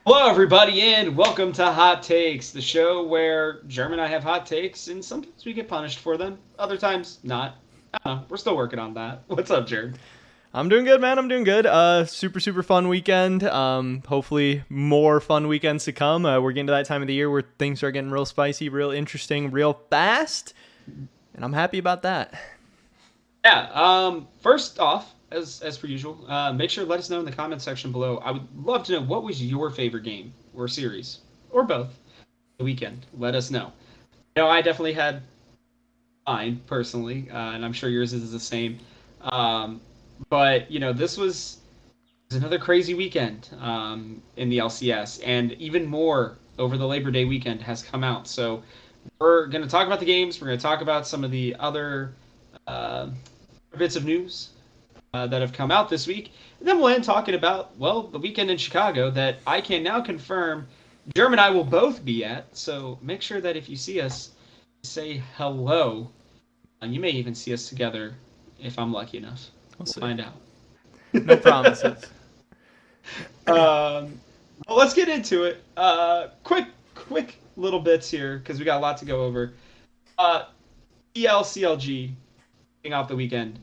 Hello, everybody, and welcome to Hot Takes, the show where Jerm and I have hot takes, and sometimes we get punished for them, other times not. I don't know. We're still working on that. What's up, Jerm? I'm doing good, man. I'm doing good. Super fun weekend. Hopefully more fun weekends to come. We're getting to that time of the year where things are getting real spicy, real interesting, real fast, and I'm happy about that. Yeah. First off, as per usual, make sure to let us know in the comment section below. I would love to know what was your favorite game or series or both the weekend. Let us know. I definitely had mine personally, and I'm sure yours is the same. Um, but this was another crazy weekend in the LCS, and even more over the Labor Day weekend has come out. So we're going to talk about the games. We're going to talk about some of the other uh, bits of news that have come out this week, and then we'll end talking about the weekend in Chicago that I can now confirm Jerm and I will both be at. So make sure that if you see us, say hello. And you may even see us together if I'm lucky enough. We'll We'll see. find out. No promises. Well, let's get into it. Quick little bits here because we got a lot to go over. Uh, ELCLG kicking off the weekend.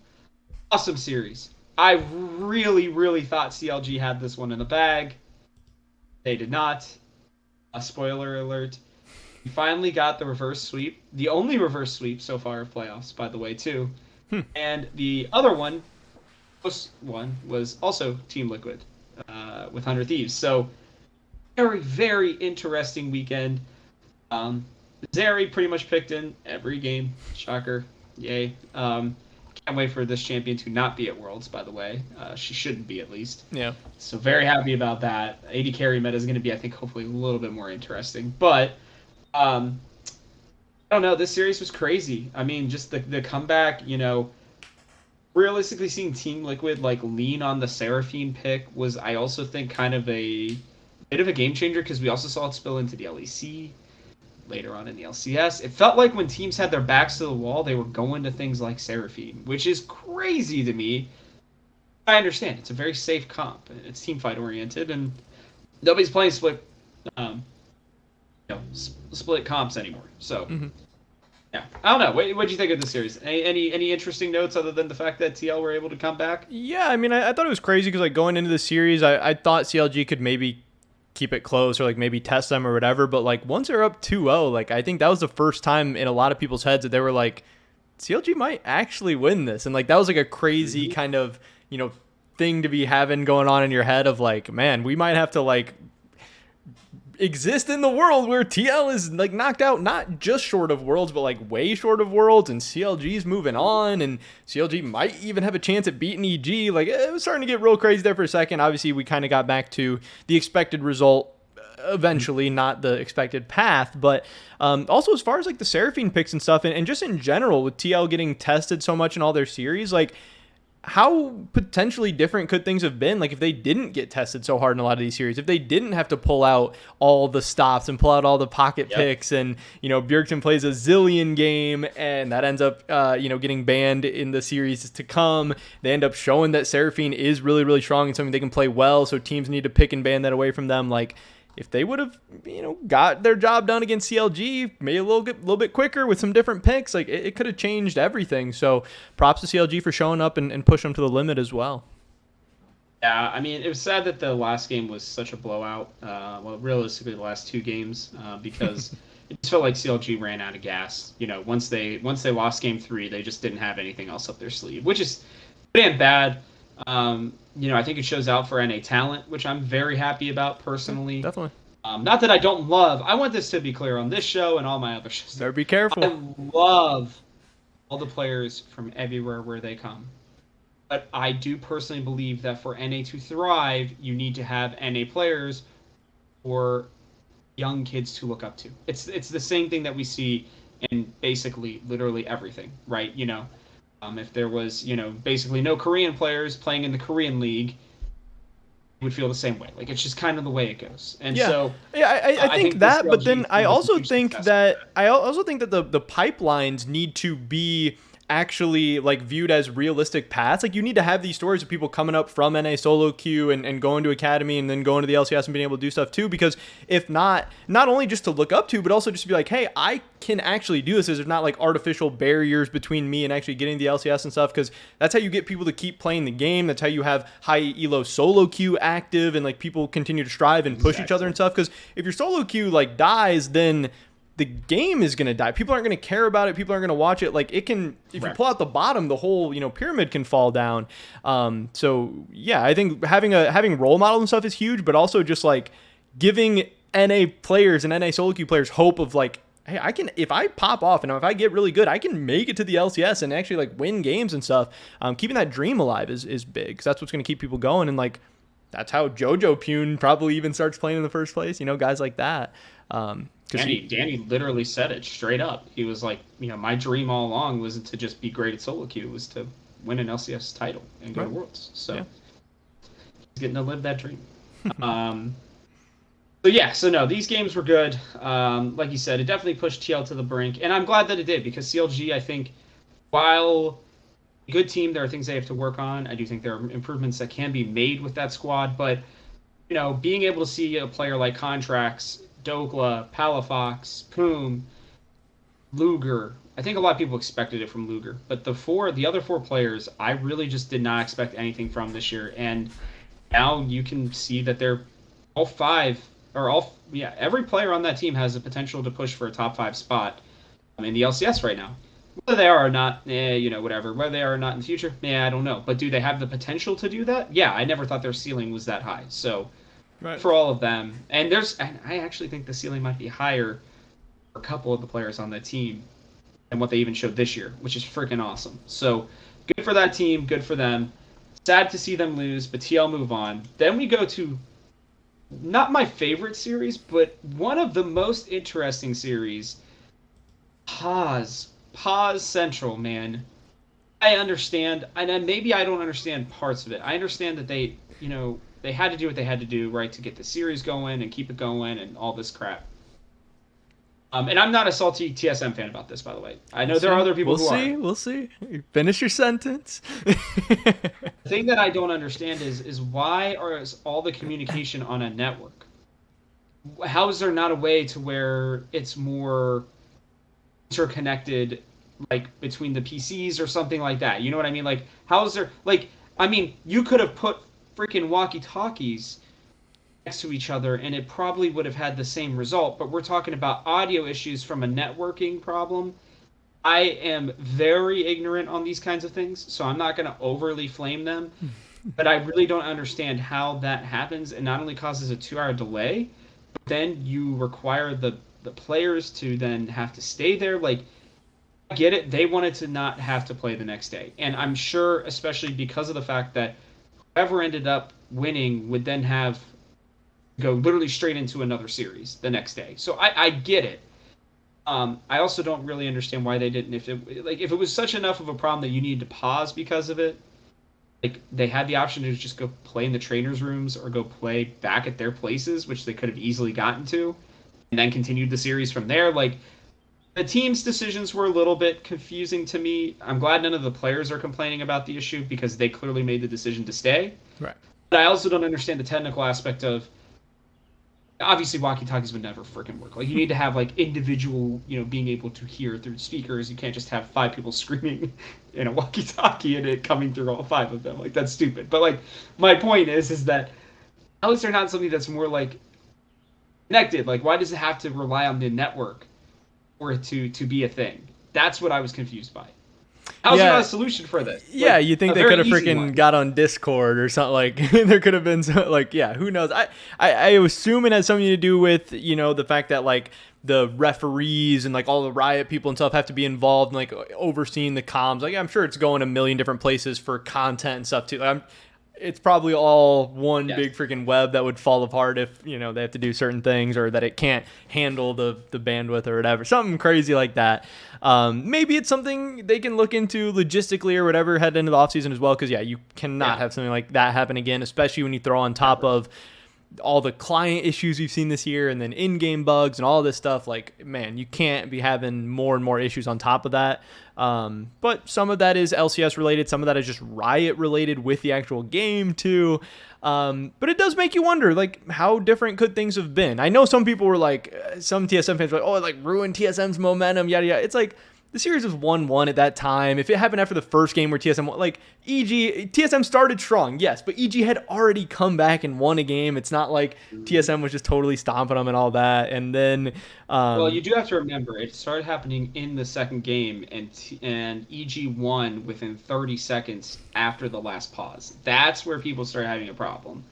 Awesome series. I really thought CLG had this one in the bag. They did not. A spoiler alert. We finally got the reverse sweep. The only reverse sweep so far of playoffs, by the way, too. And the other one was also Team Liquid with 100 Thieves. So very interesting weekend. Zeri pretty much picked in every game. Shocker. Yay. Can't wait for this champion to not be at Worlds, by the way. She shouldn't be, at least. Yeah. So very happy about that. AD carry meta is going to be, I think, hopefully a little bit more interesting. But I don't know. This series was crazy. I mean, just the comeback, realistically seeing Team Liquid lean on the Seraphine pick was, I also think, kind of a bit of a game changer because we also saw it spill into the LEC later on in the LCS. It felt like when teams had their backs to the wall, they were going to things like Seraphine, which is crazy to me. I understand it's a very safe comp. It's team fight oriented, and nobody's playing um, split comps anymore. So. Mm-hmm. Yeah, I don't know. What do you think of the series? Any interesting notes other than the fact that TL were able to come back? Yeah, I mean, I thought it was crazy because going into the series, I thought CLG could maybe keep it close or maybe test them or whatever. But once they're up 2-0, I think that was the first time in a lot of people's heads that they were like, CLG might actually win this. And that was a crazy kind of, thing to be having going on in your head of man, we might have to exist in the world where TL is knocked out, not just short of Worlds, but way short of Worlds, and CLG's moving on, and CLG might even have a chance at beating EG. It was starting to get real crazy there for a second. Obviously, we kind of got back to the expected result eventually, not the expected path. But also as far as the Seraphine picks and stuff, and just in general with TL getting tested so much in all their series, how potentially different could things have been if they didn't get tested so hard in a lot of these series, if they didn't have to pull out all the stops and pull out all the pocket picks, and Bjergsen plays a zillion game and that ends up getting banned in the series to come. They end up showing that Seraphine is really strong and something they can play well, so teams need to pick and ban that away from them. If they would have, got their job done against CLG, maybe a little bit quicker with some different picks, it could have changed everything. So props to CLG for showing up and pushing them to the limit as well. Yeah, I mean, it was sad that the last game was such a blowout. Realistically, the last two games, because it just felt like CLG ran out of gas. Once they lost game 3, they just didn't have anything else up their sleeve, which is good and bad. I think it shows out for NA talent, which I'm very happy about personally. Definitely. Not that I don't love. I want this to be clear on this show and all my other shows. Better be careful. I love all the players from everywhere where they come. But I do personally believe that for NA to thrive, you need to have NA players or young kids to look up to. It's the same thing that we see in basically literally everything, right? If there was, basically no Korean players playing in the Korean league, would feel the same way. It's just kind of the way it goes. And so I think that, but then I also huge think success that the pipelines need to be actually like viewed as realistic paths. Like you need to have these stories of people coming up from NA solo queue and going to academy and then going to the LCS and being able to do stuff too, because if not only just to look up to, but also just to be like, hey, I can actually do this. There's not like artificial barriers between me and actually getting the LCS and stuff, because that's how you get people to keep playing the game. That's how you have high elo solo queue active and like people continue to strive and push each other and stuff. Because if your solo queue like dies, then the game is going to die. People aren't going to care about it. People aren't going to watch it. Like it can, if you pull out the bottom, the whole, pyramid can fall down. So yeah, I think having role models and stuff is huge, but also just like giving NA players and NA solo queue players hope of like, hey, I can, if I pop off and if I get really good, I can make it to the LCS and actually like win games and stuff. Keeping that dream alive is big, because that's what's going to keep people going. And like, that's how Jojo Pune probably even starts playing in the first place, guys like that. Danny literally said it straight up. He was like, my dream all along wasn't to just be great at solo queue, it was to win an LCS title and go to Worlds. So he's getting to live that dream. So no, these games were good. Like you said, it definitely pushed TL to the brink, and I'm glad that it did, because CLG, I think, while a good team, there are things they have to work on. I do think there are improvements that can be made with that squad, but being able to see a player like Contracts, Dogla, Palafox, Poom, Luger. I think a lot of people expected it from Luger, but the other four players, I really just did not expect anything from this year. And now you can see that they're all five, or every player on that team has the potential to push for a top 5 spot in the LCS right now. Whether they are or not, whatever. Whether they are or not in the future, I don't know. But do they have the potential to do that? Yeah, I never thought their ceiling was that high. So. Right. For all of them, and I actually think the ceiling might be higher for a couple of the players on that team than what they even showed this year, which is freaking awesome. So good for that team, good for them. Sad to see them lose, but TL move on. Then we go to not my favorite series, but one of the most interesting series. Pause Central, man. I understand, and maybe I don't understand parts of it. I understand that they had to do what they had to do, right, to get the series going and keep it going and all this crap. And I'm not a salty TSM fan about this, by the way. I know there are other people who are. We'll see. Finish your sentence. The thing that I don't understand is why is all the communication on a network? How is there not a way to where it's more interconnected, like between the PCs or something like that? You know what I mean? Like, how is there, like, I mean, you could have put freaking walkie-talkies next to each other and it probably would have had the same result, but we're talking about audio issues from a networking problem. I am very ignorant on these kinds of things, so I'm not going to overly flame them, but I really don't understand how that happens. It not only causes a 2-hour delay, but then you require the players to then have to stay there. Like, I get it, they wanted to not have to play the next day, and I'm sure, especially because of the fact that whoever ended up winning would then have go literally straight into another series the next day. So I get it. I also don't really understand why they didn't. If it was such enough of a problem that you needed to pause because of it, like they had the option to just go play in the trainers' rooms or go play back at their places, which they could have easily gotten to, and then continued the series from there. Like, the team's decisions were a little bit confusing to me. I'm glad none of the players are complaining about the issue because they clearly made the decision to stay. Right. But I also don't understand the technical aspect of, obviously walkie-talkies would never freaking work. Like, you need to have like individual, being able to hear through speakers. You can't just have 5 people screaming in a walkie-talkie and it coming through all 5 of them. Like, that's stupid. But like, my point is that how is there not something that's more like connected? Like, why does it have to rely on the network for it to be a thing? That's what I was confused by. How's there not a solution for this? Yeah, you think they could have freaking got on Discord or something, like there could have been some, like, yeah, who knows? I assume it has something to do with, the fact that like the referees and like all the Riot people and stuff have to be involved and like overseeing the comms. Like, I'm sure it's going a million different places for content and stuff too. Like, it's probably all one big freaking web that would fall apart if, they have to do certain things, or that it can't handle the bandwidth or whatever. Something crazy like that. Maybe it's something they can look into logistically or whatever head into the offseason as well, because, you cannot have something like that happen again, especially when you throw on top of all the client issues we've seen this year, and then in-game bugs and all this stuff. Like, man, you can't be having more and more issues on top of that. But some of that is LCS related, some of that is just Riot related with the actual game too. But it does make you wonder, like, how different could things have been? I know some people were like, some TSM fans were like, oh, it like ruined TSM's momentum, yada yada. It's like, the series was 1-1 at that time. If it happened after the first game where TSM won, like, TSM started strong, yes, but EG had already come back and won a game. It's not like TSM was just totally stomping them and all that. And then, Well, you do have to remember it started happening in the second game, and EG won within 30 seconds after the last pause. That's where people started having a problem.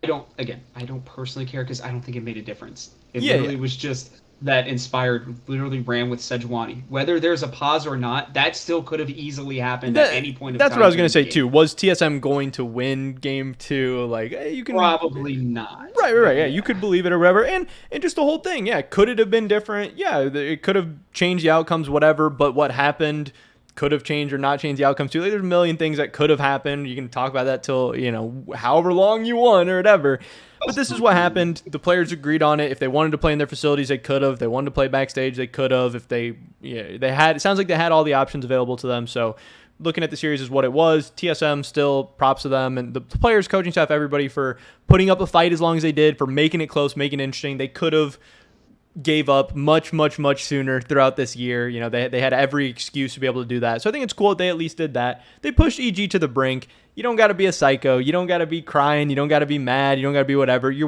I don't personally care because I don't think it made a difference. It literally was just that Inspired literally ran with Sejuani. Whether there's a pause or not, that still could have easily happened at any point of time. That's what I was going to say too. Was TSM going to win game 2? Like, hey, you can probably not. Right. Yeah, you could believe it or whatever. And just the whole thing. Yeah, could it have been different? Yeah, it could have changed the outcomes, whatever. But what happened could have changed or not changed the outcomes too. Like, there's a million things that could have happened. You can talk about that till, however long you want or whatever. But this is what happened. The players agreed on it. If they wanted to play in their facilities, they could have. If they wanted to play backstage, they could have. If they had, it sounds like they had all the options available to them. So looking at the series is what it was. TSM, still props to them and the players, coaching staff, everybody for putting up a fight as long as they did, for making it close, making it interesting. They could have gave up much sooner throughout this year. They had every excuse to be able to do that. So I think it's cool that they at least did that. They pushed EG to the brink. You don't got to be a psycho. You don't got to be crying. You don't got to be mad. You don't got to be whatever. You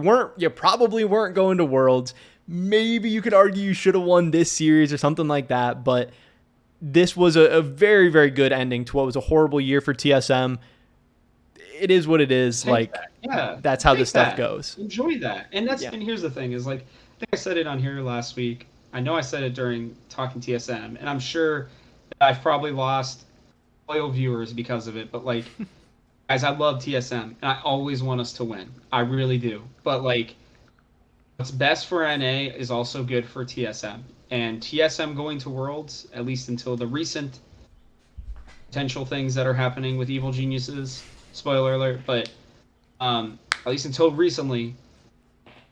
probably weren't going to Worlds. Maybe you could argue you should have won this series or something like that, but this was a very, very good ending to what was a horrible year for TSM. It is what it is. That's how this stuff goes. Enjoy that. And and here's the thing is, like, I think I said it on here last week. I know I said it during talking TSM, and I'm sure that I've probably lost loyal viewers because of it. But, like, guys, I love TSM, and I always want us to win. I really do. But, like, what's best for NA is also good for TSM. And TSM going to Worlds, at least until the recent potential things that are happening with Evil Geniuses, spoiler alert, but at least until recently,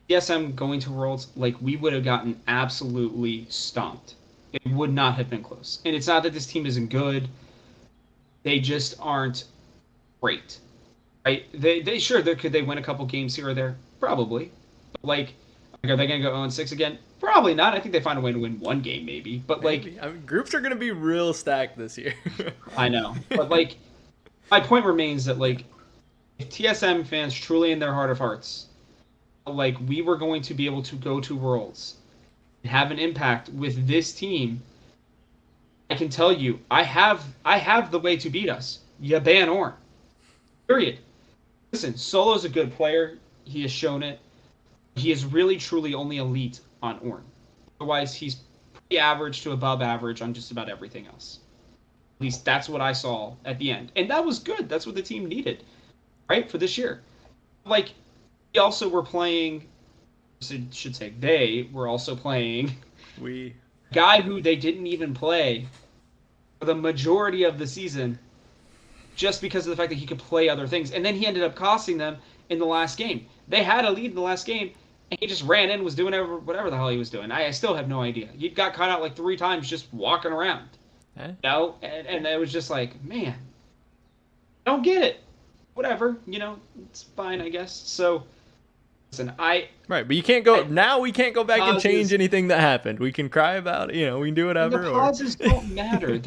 TSM going to Worlds, like, we would have gotten absolutely stomped. It would not have been close. And it's not that this team isn't good. They just aren't great. Right? Could they win a couple games here or there? Probably. But, like, are they going to go 0-6 again? Probably not. I think they find a way to win one game, maybe. But, maybe. I mean, groups are going to be real stacked this year. I know. But, like, my point remains that, like, if TSM fans truly in their heart of hearts, like, we were going to be able to go to Worlds and have an impact with this team, I can tell you, I have the way to beat us. You ban Ornn. Period. Listen, Solo's a good player. He has shown it. He is really, truly only elite on Ornn. Otherwise, he's pretty average to above average on just about everything else. At least that's what I saw at the end. And that was good. That's what the team needed, right, for this year. Like, we also were playing, I should say they were also playing a guy who they didn't even play for the majority of the season just because of the fact that he could play other things. And then he ended up costing them in the last game. They had a lead in the last game, and he just ran in, was doing whatever the hell he was doing. I still have no idea. He got caught out like 3 times just walking around. And it was just like, man, I don't get it. Whatever, it's fine, I guess. So, listen, right, but you can't go now. We can't go back and change anything that happened. We can cry about it. We can do whatever. The pauses don't matter.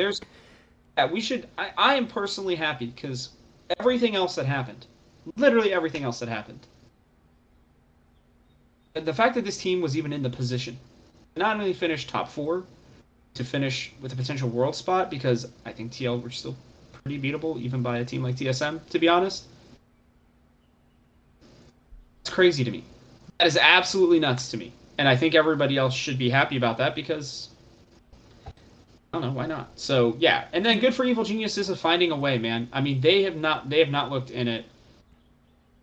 We should. I am personally happy because everything else that happened, literally everything else that happened, the fact that this team was even in the position, not only finish top 4, to finish with a potential world spot, because I think TL were still pretty beatable even by a team like TSM, to be honest. It's crazy to me. That is absolutely nuts to me. And I think everybody else should be happy about that because, I don't know, why not? So, yeah. And then good for Evil Geniuses of finding a way, man. I mean, they have not looked in it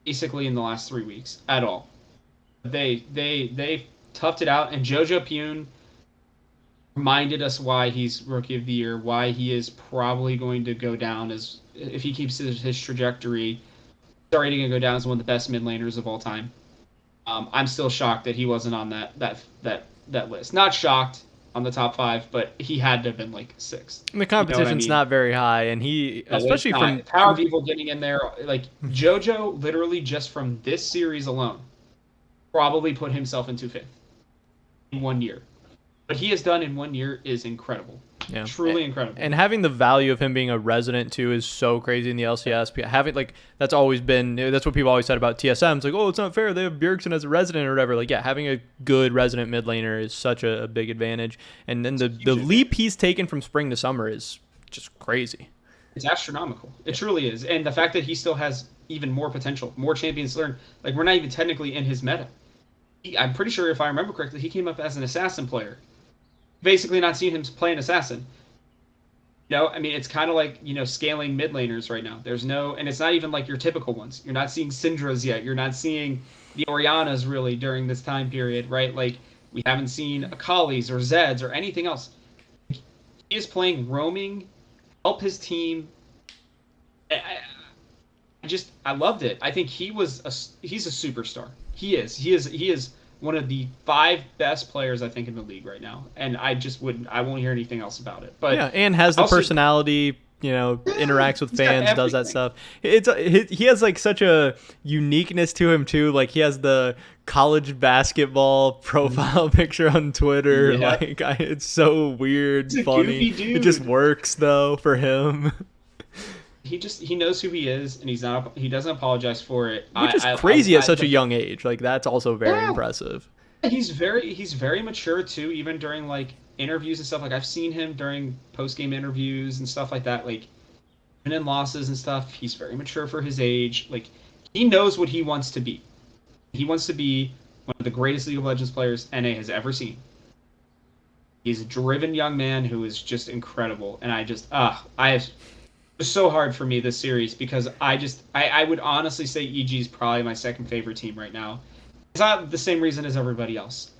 basically in the last 3 weeks at all. They toughed it out, and Jojo Pune reminded us why he's Rookie of the Year, why he is probably going to go down if he keeps his trajectory, he's already going to go down as one of the best mid laners of all time. I'm still shocked that he wasn't on that list. Not shocked on the top five, but he had to have been like sixth. And the You know what I competition's mean? not very high, and he, No, it's especially not. from How are people getting in there? Like JoJo, literally just from this series alone, probably put himself into fifth in 1 year. What he has done in 1 year is incredible, yeah, truly incredible. and having the value of him being a resident too is so crazy in the LCS. Having like that's what people always said about TSM. It's like, oh, it's not fair. They have Bjergsen as a resident or whatever. Like, yeah, having a good resident mid laner is such a big advantage. And then the leap he's taken from spring to summer is just crazy. It's astronomical. It truly is. And the fact that he still has even more potential, more champions to learn. Like, we're not even technically in his meta. I'm pretty sure, if I remember correctly, he came up as an assassin player. Basically, not seen him play an assassin. I mean, it's kind of like, scaling mid laners right now. There's no, and it's not even like your typical ones. You're not seeing Syndra's yet. You're not seeing the Orianas really during this time period, right? Like, we haven't seen Akali's or Zeds or anything else. He is playing roaming, help his team. I loved it. I think he's a superstar. He is one of the five best players I think in the league right now, and I won't hear anything else about it. But yeah, and has the also, personality, interacts with he's got fans, does that everything. stuff. He has like such a uniqueness to him too. Like, he has the college basketball profile picture on Twitter. Yeah, It's so weird, he's a funny. goofy It just dude. works though for him. He knows who he is, and he doesn't apologize for it. Which is I crazy at I such a young age. Like, that's also very Yeah, impressive. he's very mature too, even during like interviews and stuff. Like, I've seen him during post game interviews and stuff like that. Like, even in losses and stuff, he's very mature for his age. Like, he knows what he wants to be. He wants to be one of the greatest League of Legends players NA has ever seen. He's a driven young man who is just incredible, and it's so hard for me this series because I would honestly say EG is probably my second favorite team right now. It's not the same reason as everybody else.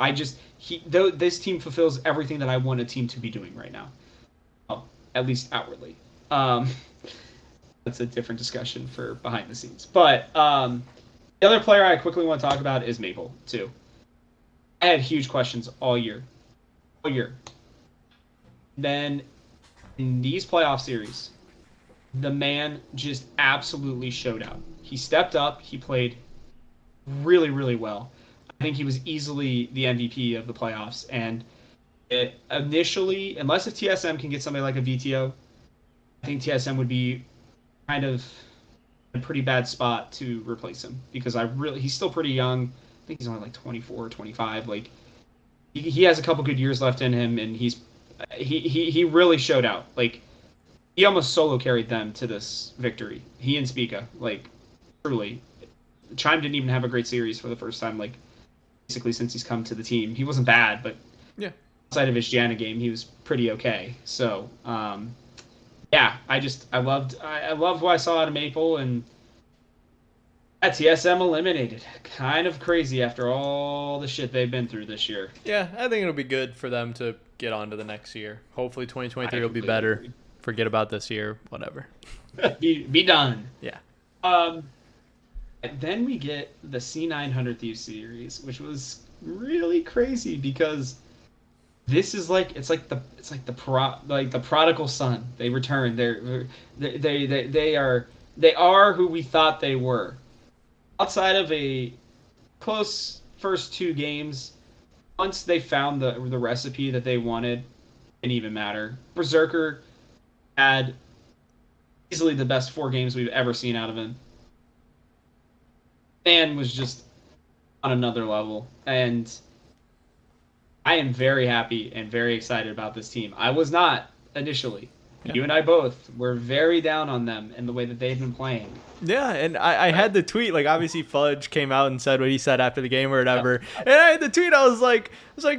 This team fulfills everything that I want a team to be doing right now. Well, at least outwardly. Um, that's a different discussion for behind the scenes. But the other player I quickly want to talk about is Maple too. I had huge questions all year. All year. Then in these playoff series, the man just absolutely showed out. He stepped up. He played really, really well. I think he was easily the MVP of the playoffs. And initially, unless if TSM can get somebody like a VTO, I think TSM would be kind of in a pretty bad spot to replace him because he's still pretty young. I think he's only like 24 or 25. Like, he has a couple good years left in him, and he really showed out. Like, he almost solo carried them to this victory. He and Spica, like, truly. Chime didn't even have a great series for the first time, like, basically since he's come to the team. He wasn't bad, but Yeah. outside of his Janna game, he was pretty okay. So, yeah, I loved what I saw out of Maple, and TSM eliminated. Kind of crazy after all the shit they've been through this year. Yeah, I think it'll be good for them to get on to the next year. Hopefully I 2023 will be completely better. agree. Forget about this year, whatever. Be done. Yeah. Um, then we get the C900 Thieves series, which was really crazy because this is like the prodigal son. They return. They are who we thought they were. Outside of a close first two games, once they found the recipe that they wanted, it didn't even matter. Berserker had easily the best 4 games we've ever seen out of him. Man was just on another level, and I am very happy and very excited about this team. I was not initially. Yeah. You and I both were very down on them and the way that they've been playing. Yeah, and I had the tweet, like, obviously Fudge came out and said what he said after the game or whatever. Yeah. And I had the tweet, I was like,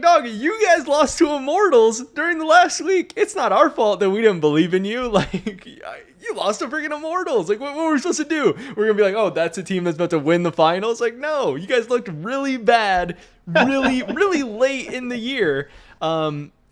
dog, you guys lost to Immortals during the last week. It's not our fault that we didn't believe in you. Like, you lost to freaking Immortals. Like, what were we supposed to do? We're going to be like, oh, that's a team that's about to win the finals? Like, no, you guys looked really bad, really, really late in the year.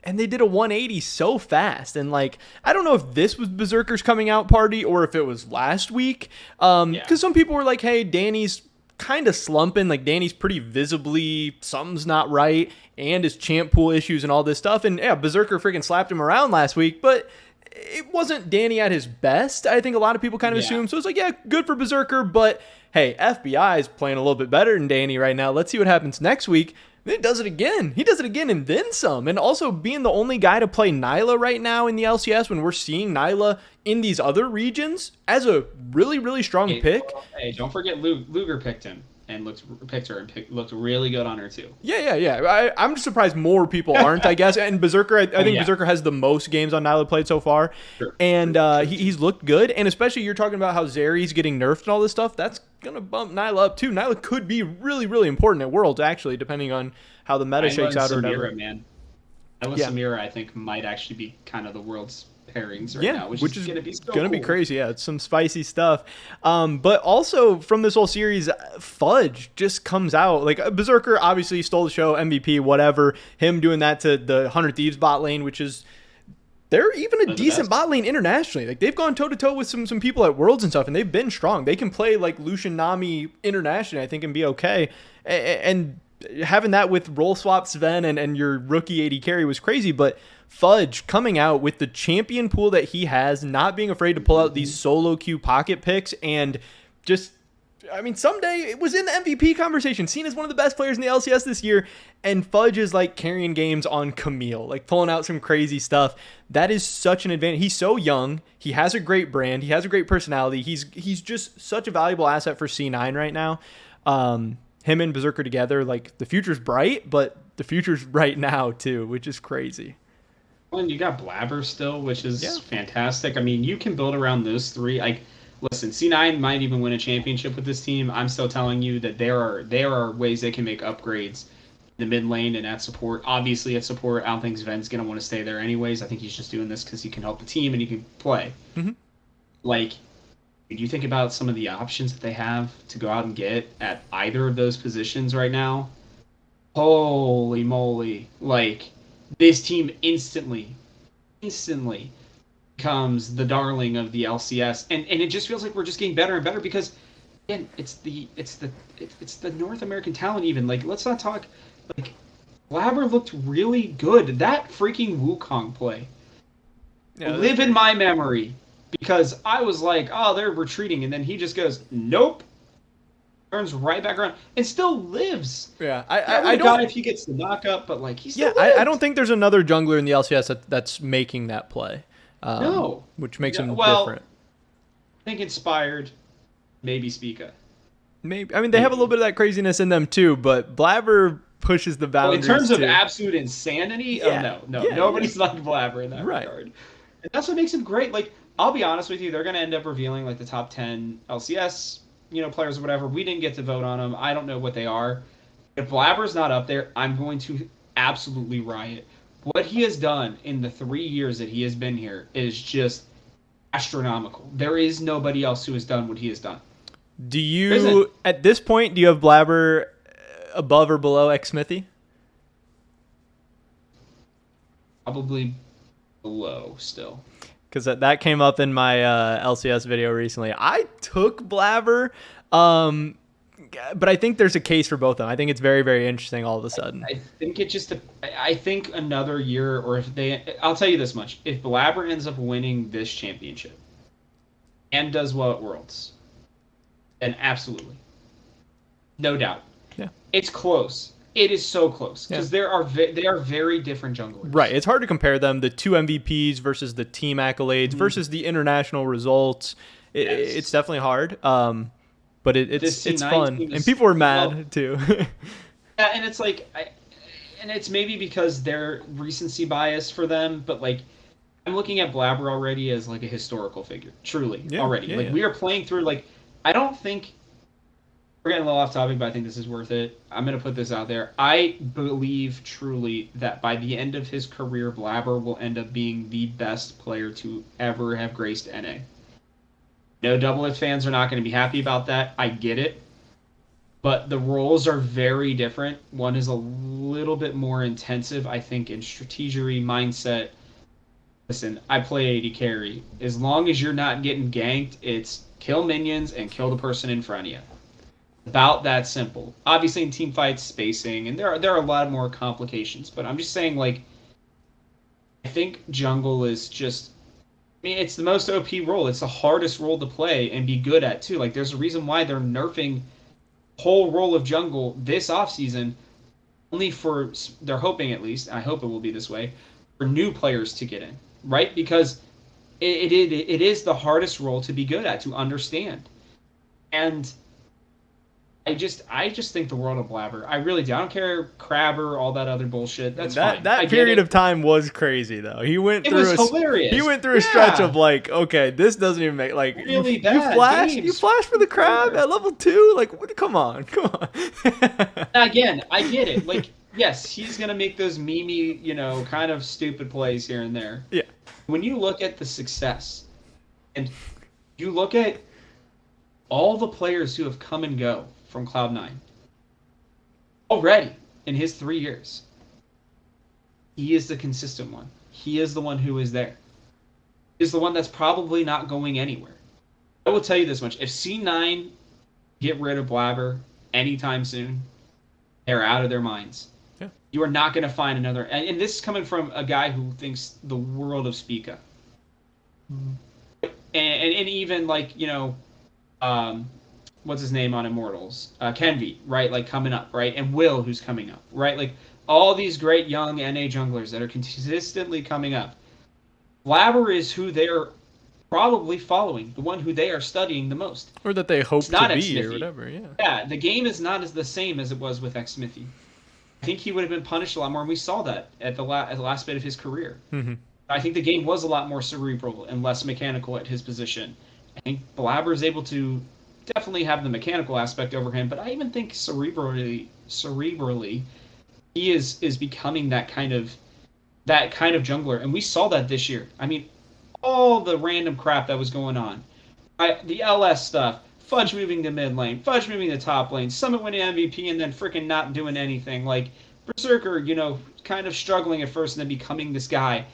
And they did a 180 so fast. And, like, I don't know if this was Berserker's coming out party or if it was last week. Because some people were like, hey, Danny's kind of slumping. Like Danny's pretty visibly something's not right, and his champ pool issues and all this stuff. And yeah, Berserker freaking slapped him around last week, but it wasn't Danny at his best. I think a lot of people kind of assume. So it's like, yeah, good for Berserker, but hey, FBI is playing a little bit better than Danny right now. Let's see what happens next week. Then he does it again. He does it again and then some. And also being the only guy to play Nyla right now in the LCS when we're seeing Nyla in these other regions as a really, really strong pick. Hey, don't forget Luger picked him and looked really good on her too. Yeah. I'm just surprised more people aren't, I guess. And Berserker, I think Berserker has the most games on Nyla played so far. Sure. And he's looked good. And especially you're talking about how Zeri's getting nerfed and all this stuff. That's going to bump Nyla up too. Nyla could be really, really important at Worlds, actually, depending on how the meta shakes out or whatever. Man. Samira, I think, might actually be kind of the World's pairings right now, which is going to be so going to be crazy. Yeah, it's some spicy stuff. But also from this whole series, Fudge just comes out. Like Berserker obviously stole the show, MVP, whatever. Him doing that to the 100 Thieves bot lane, which is they're even a decent bot lane internationally. Like they've gone toe to toe with some people at Worlds and stuff, and they've been strong. They can play like Lucian Nami internationally, I think, and be okay. And having that with roll swap Sven and your rookie AD carry was crazy, but Fudge coming out with the champion pool that he has, not being afraid to pull out these solo queue pocket picks, and just, I mean, someday it was in the MVP conversation, seen as one of the best players in the LCS this year, and Fudge is like carrying games on Camille, like pulling out some crazy stuff. That is such an advantage. He's so young. He has a great brand. He has a great personality. He's just such a valuable asset for C9 right now. Him and Berserker together, like the future's bright, but the future's right now too, which is crazy. Well, and you got Blabber still, which is fantastic. I mean, you can build around those three. Like, listen, C9 might even win a championship with this team. I'm still telling you that there are ways they can make upgrades in the mid lane and at support. Obviously, at support, I don't think Sven's going to want to stay there anyways. I think he's just doing this because he can help the team and he can play. Mm-hmm. Like, do you think about some of the options that they have to go out and get at either of those positions right now? Holy moly. Like, this team instantly becomes the darling of the LCS, and it just feels like we're just getting better and better because, again, it's the North American talent even. Like, let's not talk, like, Blabber looked really good. That freaking Wukong play live in my memory because I was like, oh, they're retreating, and then he just goes, nope. Turns right back around and still lives. Yeah, I don't know if he gets the knockup, but like he's I don't think there's another jungler in the LCS that's making that play. No, which makes him different. I think inspired, maybe Spica. Maybe they have a little bit of that craziness in them too, but Blabber pushes the boundaries. In terms of absolute insanity, nobody's like Blabber in that regard. And that's what makes him great. Like, I'll be honest with you, they're going to end up revealing like the top 10 LCS players or whatever. We didn't get to vote on them. I don't know what they are. If Blabber's not up there, I'm going to absolutely riot. What he has done in the 3 years that he has been here is just astronomical. There is nobody else who has done what he has done. Do you, at this point, do you have Blabber above or below X-Smithy? Probably below still. Because that came up in my LCS video recently. I took Blabber, but I think there's a case for both of them. I think it's very, very interesting all of a sudden. I think it just, I think another year, or if they, I'll tell you this much. If Blabber ends up winning this championship and does well at Worlds, then absolutely. No doubt. Yeah. It's close. It is so close because they are very different junglers. Right. It's hard to compare them. The two MVPs versus the team accolades versus the international results. It's definitely hard. But it's fun, and people were mad too. Yeah, and it's like, and it's maybe because they're recency bias for them, but like, I'm looking at Blabber already as like a historical figure, truly already. We are playing through like, I don't think. We're getting a little off topic, but I think this is worth it. I'm going to put this out there. I believe truly that by the end of his career, Blabber will end up being the best player to ever have graced NA. No Double fans are not going to be happy about that. I get it. But the roles are very different. One is a little bit more intensive, I think, in strategy, mindset. Listen, I play AD carry. As long as you're not getting ganked, it's kill minions and kill the person in front of you. About that simple. Obviously, in team fights, spacing, and there are a lot more complications. But I'm just saying, like, I think jungle is just. I mean, it's the most OP role. It's the hardest role to play and be good at too. Like, there's a reason why they're nerfing the whole role of jungle this offseason, only for they're hoping at least. I hope it will be this way for new players to get in, right? Because it is the hardest role to be good at to understand, and I just think the world of Blabber. I really do. I don't care Crabber, all that other bullshit. That's fine. I That get period it. of time was crazy though. It was hilarious. he went through a stretch Yeah, of like, okay, this doesn't even make like really bad you games flash for for the crab sure. at level 2. Like, what, come on. Again, I get it. Like, yes, he's gonna make those memey, kind of stupid plays here and there. Yeah. When you look at the success, and you look at all the players who have come and go from Cloud9 already in his 3 years, he is the consistent one. He is the one who is there. He is the one that's probably not going anywhere. I will tell you this much: if C9 get rid of Blabber anytime soon, they're out of their minds. Yeah. You are not going to find another. And this is coming from a guy who thinks the world of Spica. And even like what's his name on Immortals, Kenvi, right? Like coming up, right? And Will, who's coming up, right? Like all these great young NA junglers that are consistently coming up. Blabber is who they're probably following, the one who they are studying the most. Or that they hope It's to not be or Xmithy. whatever, yeah. Yeah, the game is not as the same as it was with Xmithy. I think he would have been punished a lot more, and we saw that at at the last bit of his career. Mm-hmm. I think the game was a lot more cerebral and less mechanical at his position. I think Blabber is able to definitely have the mechanical aspect over him, but I even think cerebrally, he is becoming that kind of jungler, and we saw that this year. I mean, all the random crap that was going on, the LS stuff, Fudge moving to mid lane, Fudge moving to top lane, Summit winning MVP, and then freaking not doing anything. Like Berserker, kind of struggling at first and then becoming this guy.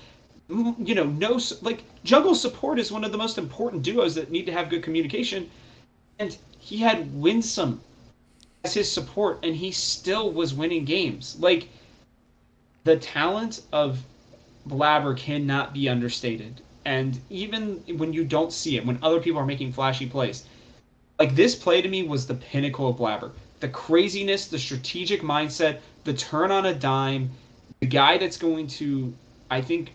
No, like jungle support is one of the most important duos that need to have good communication, and he had Winsome as his support, and he still was winning games. Like the talent of Blabber cannot be understated. And even when you don't see it, when other people are making flashy plays, like this play to me was the pinnacle of Blabber. The craziness, the strategic mindset, the turn on a dime, the guy that's going to, I think,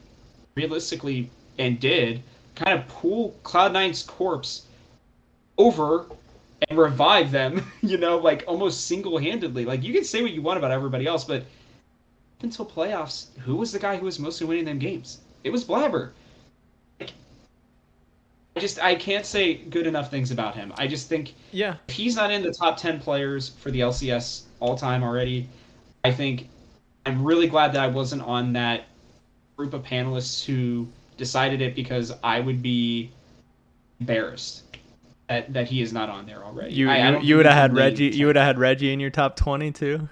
realistically, and did, kind of pull Cloud9's corpse over and revive them, like almost single-handedly. Like you can say what you want about everybody else, but until playoffs, who was the guy who was mostly winning them games? It was Blabber. Like, I can't say good enough things about him. I just think Yeah. if he's not in the top 10 players for the LCS all time already, I think I'm really glad that I wasn't on that group of panelists who decided it, because I would be embarrassed that he is not on there already. I don't You think would we have can had lay Reggie. You would have had Reggie in your top 20 too.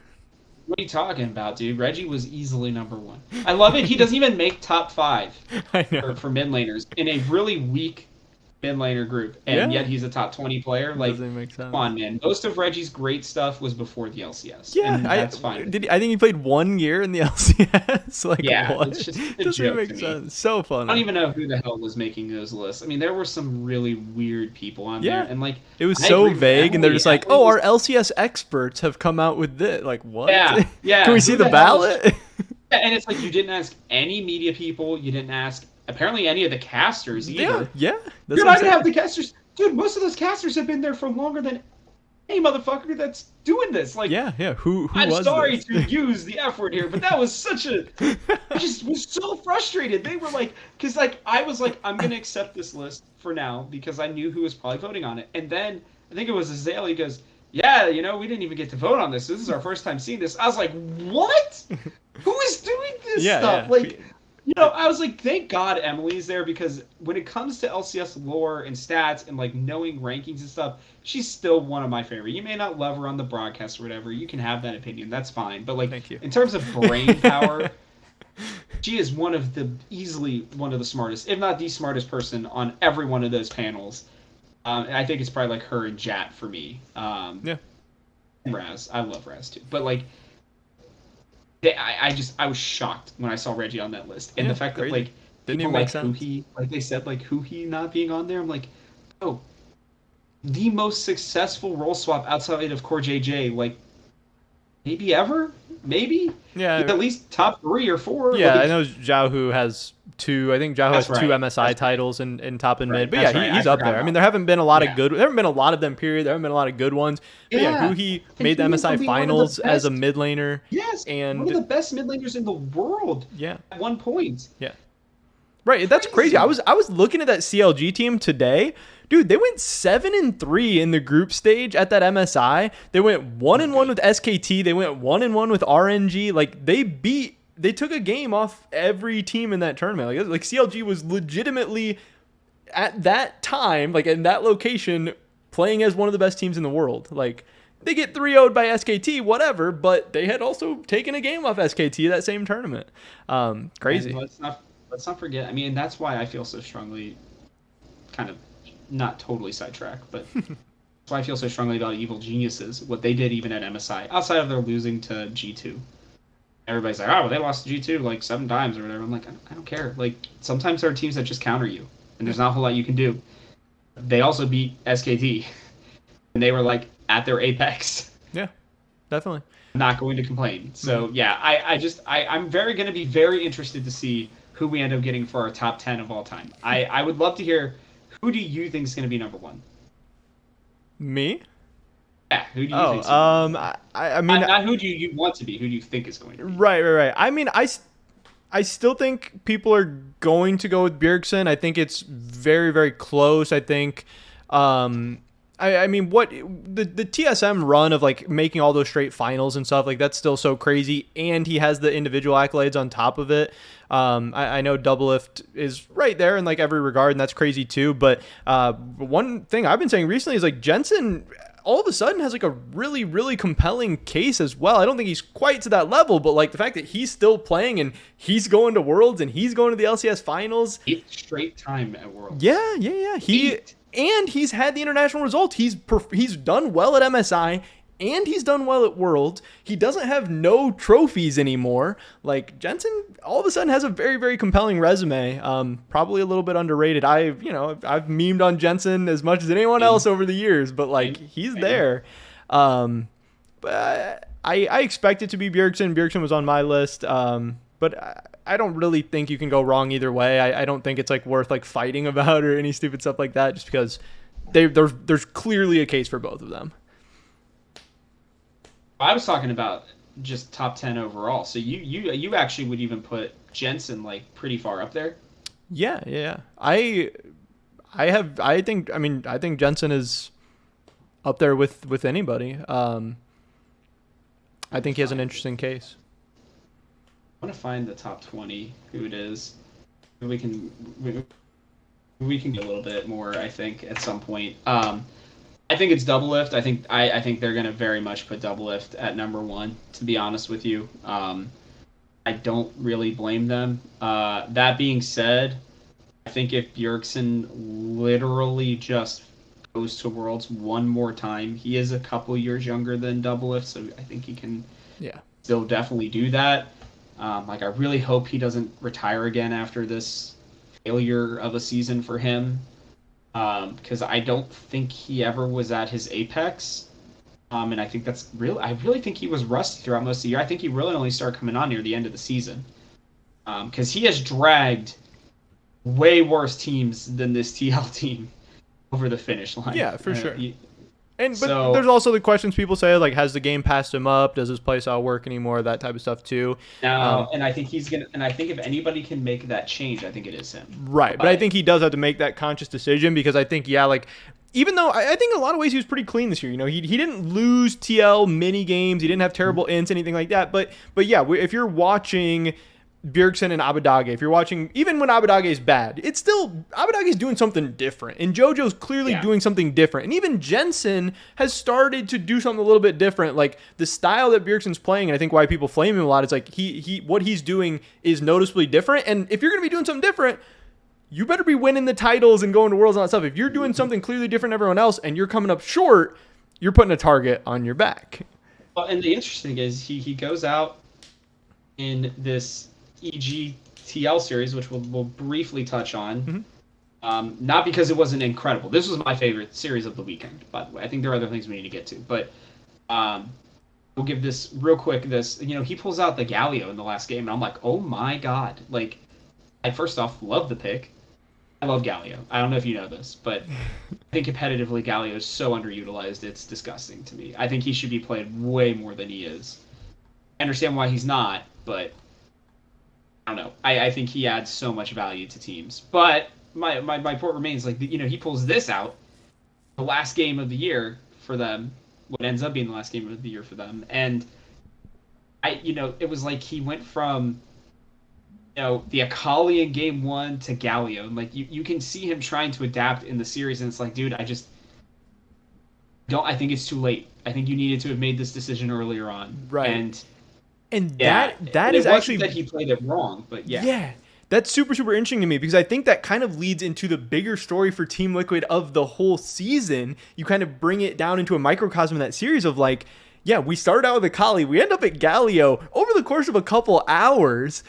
What are you talking about, dude? Reggie was easily number one. I love it. He doesn't even make top five I know. for mid laners in a really weak mid laner group, and Yeah. yet he's a top 20 player. Like, Doesn't make sense. come on, man. Most of Reggie's great stuff was before the LCS, Yeah, and that's fine. I think he played 1 year in the LCS. Like, Yeah, what? it's just a Doesn't joke make to me. sense. So funny. I don't even know who the hell was making those lists. I mean, there were some really weird people on Yeah. there, and like It was I so agree with vague, and they're Emily. just like, Emily "Oh, was- our LCS experts have come out with this." Like, what? Yeah, yeah. Can we Who see the hell is- ballot? Yeah, and it's like you didn't ask any media people. You didn't ask apparently any of the casters yeah, either. yeah. That's Dude, what I I'm didn't have saying. the casters. Dude, most of those casters have been there for longer than any motherfucker that's doing this. Like, Yeah, yeah. Who I'm was sorry this? to use the F word here, but that was such a. I just was so frustrated. They were like, because like I was like, I'm gonna accept this list for now because I knew who was probably voting on it, and then I think it was Azalea goes, yeah, we didn't even get to vote on this. This is our first time seeing this. I was like, what? Who is doing this Yeah, stuff? yeah. Like, I was like, thank God Emily's there, because when it comes to LCS lore and stats and like knowing rankings and stuff, she's still one of my favorite. You may not love her on the broadcast or whatever. You can have that opinion. That's fine. But like, Thank you. in terms of brain power, she is easily one of the smartest, if not the smartest person on every one of those panels. And I think it's probably like her and Jat for me. Yeah. Raz. I love Raz too. But like, I was shocked when I saw Reggie on that list, and Yeah, the fact that crazy. like Didn't people even make like sense. like they said like Huhi not being on there. I'm like, oh, the most successful role swap outside of Core JJ, like maybe ever, maybe he's Yeah, at least top 3 or 4. yeah. I Like know Zhao has two. I think Zhao has that's two right, MSI titles in top and mid. But yeah, that's right. I he's up forgot there. I mean, about there that. haven't been a lot of Yeah, good. There haven't been a lot of them. Period. There haven't been a lot of good ones. But yeah, yeah. Huhi And made the he went MSI from being one of the finals as a best, mid laner, yes, one of and the best mid laners in the world yeah, at one point. yeah. Right, that's crazy. I Crazy. was I was looking at that CLG team today. Dude, they went 7-3 in the group stage at that MSI. They went 1-1 with SKT. They went 1-1 with RNG. Like they took a game off every team in that tournament. Like CLG was legitimately at that time, like in that location, playing as one of the best teams in the world. Like they get 3-0'd by SKT, whatever, but they had also taken a game off SKT that same tournament. And Crazy. let's not forget. I mean, that's why I feel so strongly, kind of not totally sidetracked, but that's why I feel so strongly about Evil Geniuses. What they did even at MSI, outside of their losing to G2. Everybody's like, oh, well, they lost to G2 like 7 times or whatever. I'm like, I don't care. Like sometimes there are teams that just counter you, and there's not a whole lot you can do. They also beat SKT, and they were like at their apex. Yeah, definitely. Not going to complain. So yeah, I'm very going to be very interested to see who we end up getting for our top 10 of all time. I would love to hear, who do you think is going to be number one? Me? Yeah, who do you think Oh, is going to be number one? I mean, Not who do you want to be, who do you think is going to be? right. I mean, I still think people are going to go with Bjergsen. I think it's very, very close. I think, I mean, what the TSM run of like making all those straight finals and stuff like that's still so crazy, and he has the individual accolades on top of it. I know Doublelift is right there in like every regard, and that's crazy too. But one thing I've been saying recently is like Jensen all of a sudden has like a really, really compelling case as well. I don't think he's quite to that level, but like the fact that he's still playing and he's going to Worlds and he's going to the LCS finals. 8 straight time at Worlds. Yeah. He's had the international results. He's done well at MSI and he's done well at Worlds. He doesn't have no trophies anymore. Like Jensen all of a sudden has a very, very compelling resume. Probably a little bit underrated. I've memed on Jensen as much as anyone else over the years, but like he's there. But I expect it to be Bjergsen. Bjergsen was on my list. But I don't really think you can go wrong either way. I don't think it's like worth like fighting about or any stupid stuff like that, just because there's clearly a case for both of them. I was talking about just top 10 overall. So you actually would even put Jensen like pretty far up there. Yeah. I think Jensen is up there with anybody. I think he has an interesting case. I want to find the top 20 who it is. We can get a little bit more, I think, at some point. I think it's Doublelift. I think they're going to very much put Doublelift at number one, to be honest with you. I don't really blame them. That being said, I think if Bjergsen literally just goes to Worlds one more time, he is a couple years younger than Doublelift, so I think he can still definitely do that. Like I really hope he doesn't retire again after this failure of a season for him, because I don't think he ever was at his apex. And I think that's real. I really think he was rusty throughout most of the year. I think he really only started coming on near the end of the season, because he has dragged way worse teams than this TL team over the finish line. Yeah, for sure. But So there's also the questions people say, like, has the game passed him up? Does his playstyle work anymore? That type of stuff too. now, and I think he's gonna. And I think if anybody can make that change, I think it is him. Right, but I think he does have to make that conscious decision, because I think, like, even though I think in a lot of ways he was pretty clean this year. You know, he didn't lose TL mini games. He didn't have terrible ints, anything like that. But yeah, if you're watching Bjergsen and Abadage, if you're watching, even when Abadage is bad, it's still, Abadage is doing something different. And JoJo's clearly doing something different. And even Jensen has started to do something a little bit different. Like the style that Bjergsen's playing, and I think why people flame him a lot, is like what he's doing is noticeably different. And if you're going to be doing something different, you better be winning the titles and going to Worlds and all that stuff. If you're doing something clearly different than everyone else and you're coming up short, you're putting a target on your back. Well, and the interesting is he goes out in this EGTL series, which we'll briefly touch on. Mm-hmm. Not because it wasn't incredible. This was my favorite series of the weekend, by the way. I think there are other things we need to get to, but um, we'll give this real quick. He pulls out the Galio in the last game, and I'm like, oh my god! Like, I first off love the pick. I love Galio. I don't know if you know this, but I think competitively Galio is so underutilized. It's disgusting to me. I think he should be played way more than he is. I understand why he's not, but I don't know. I think he adds so much value to teams. But my point remains, like, he pulls this out the last game of the year for them, what ends up being the last game of the year for them. And it was like he went from, the Akali in game one to Galio. And like, you can see him trying to adapt in the series. And it's like, dude, I think it's too late. I think you needed to have made this decision earlier on. Right. And Yeah, that is actually that he played it wrong, but yeah. Yeah. That's super, super interesting to me because I think that kind of leads into the bigger story for Team Liquid of the whole season. You kind of bring it down into a microcosm of that series of like, yeah, we started out with Akali. We end up at Galio over the course of a couple hours.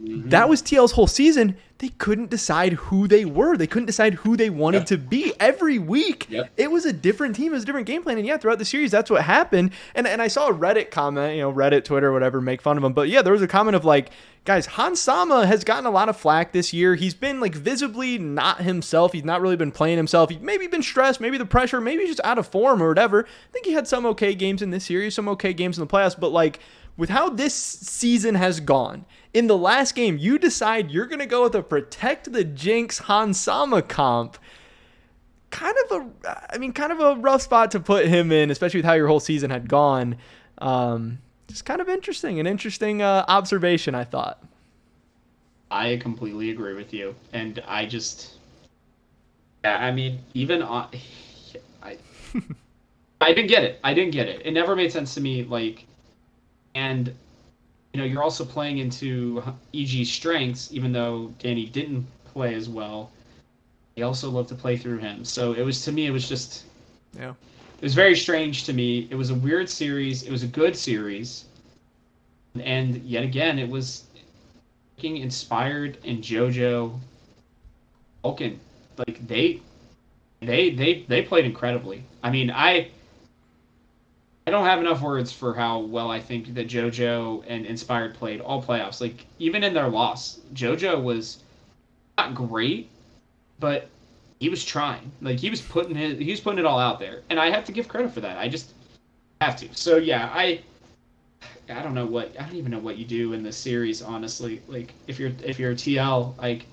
Mm-hmm. That was TL's whole season. They couldn't decide who they were. They couldn't decide who they wanted to be. Every week, It was a different team. It was a different game plan. And yeah, throughout the series, that's what happened. And I saw a Reddit comment, Reddit, Twitter, whatever, make fun of him. But yeah, there was a comment of like, guys, Hans Sama has gotten a lot of flack this year. He's been like visibly not himself. He's not really been playing himself. He's maybe been stressed, maybe the pressure, maybe just out of form or whatever. I think he had some okay games in this series, some okay games in the playoffs. But like, with how this season has gone, in the last game, you decide you're going to go with a Protect the Jinx Hans Sama comp. Kind of a rough spot to put him in, especially with how your whole season had gone. Just kind of interesting, an interesting observation, I thought. I completely agree with you. And even on, I didn't get it. It never made sense to me, like, and you're also playing into EG's strengths, even though Danny didn't play as well. They also love to play through him. So it was just, yeah. It was very strange to me. It was a weird series. It was a good series. And yet again, it was Inspired and Jojo, Vulcan. Like, they played incredibly. I mean, I don't have enough words for how well I think that JoJo and Inspired played all playoffs. Like, even in their loss, JoJo was not great, but he was trying. Like, he was putting it all out there, and I have to give credit for that. I just have to. So yeah, I don't even know what you do in this series, honestly. Like, if you're a TL, like,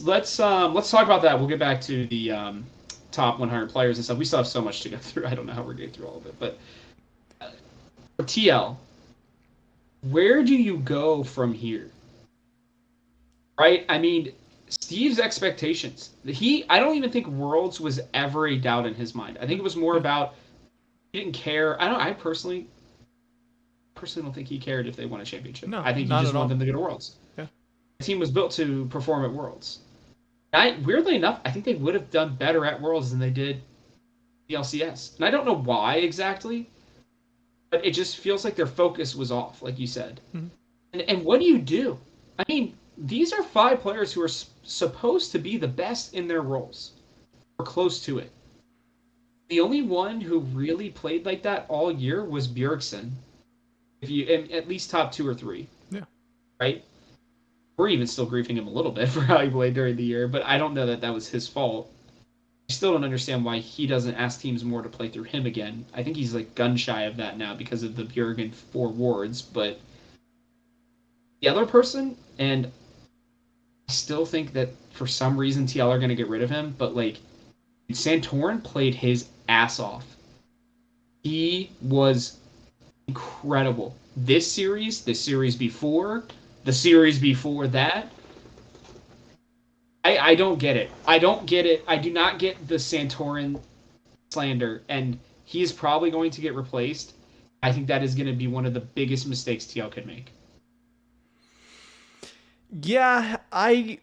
let's talk about that. We'll get back to the top 100 players and stuff. We still have so much to go through. I don't know how we're getting through all of it, but for TL, where do you go from here? Right? I mean, Steve's expectations. I don't even think Worlds was ever a doubt in his mind. I think it was more about he didn't care. I personally don't think he cared if they won a championship. No, I think he just wanted them to go to Worlds. Yeah. The team was built to perform at Worlds. Weirdly enough, I think they would have done better at Worlds than they did the LCS. And I don't know why exactly, but it just feels like their focus was off, like you said. Mm-hmm. And what do you do? I mean, these are 5 players who are supposed to be the best in their roles, or close to it. The only one who really played like that all year was Bjergsen. At least top 2 or 3. Yeah. Right? We're even still griefing him a little bit for how he played during the year, but I don't know that was his fault. I still don't understand why he doesn't ask teams more to play through him again. I think he's like gun shy of that now because of the Bjergsen 4 wards, but the other person, and I still think that for some reason TL are going to get rid of him, but like, Santorin played his ass off. He was incredible. This series before, the series before that, I don't get it. I don't get it. I do not get the Santorin slander, and he's probably going to get replaced. I think that is going to be one of the biggest mistakes TL could make. Yeah,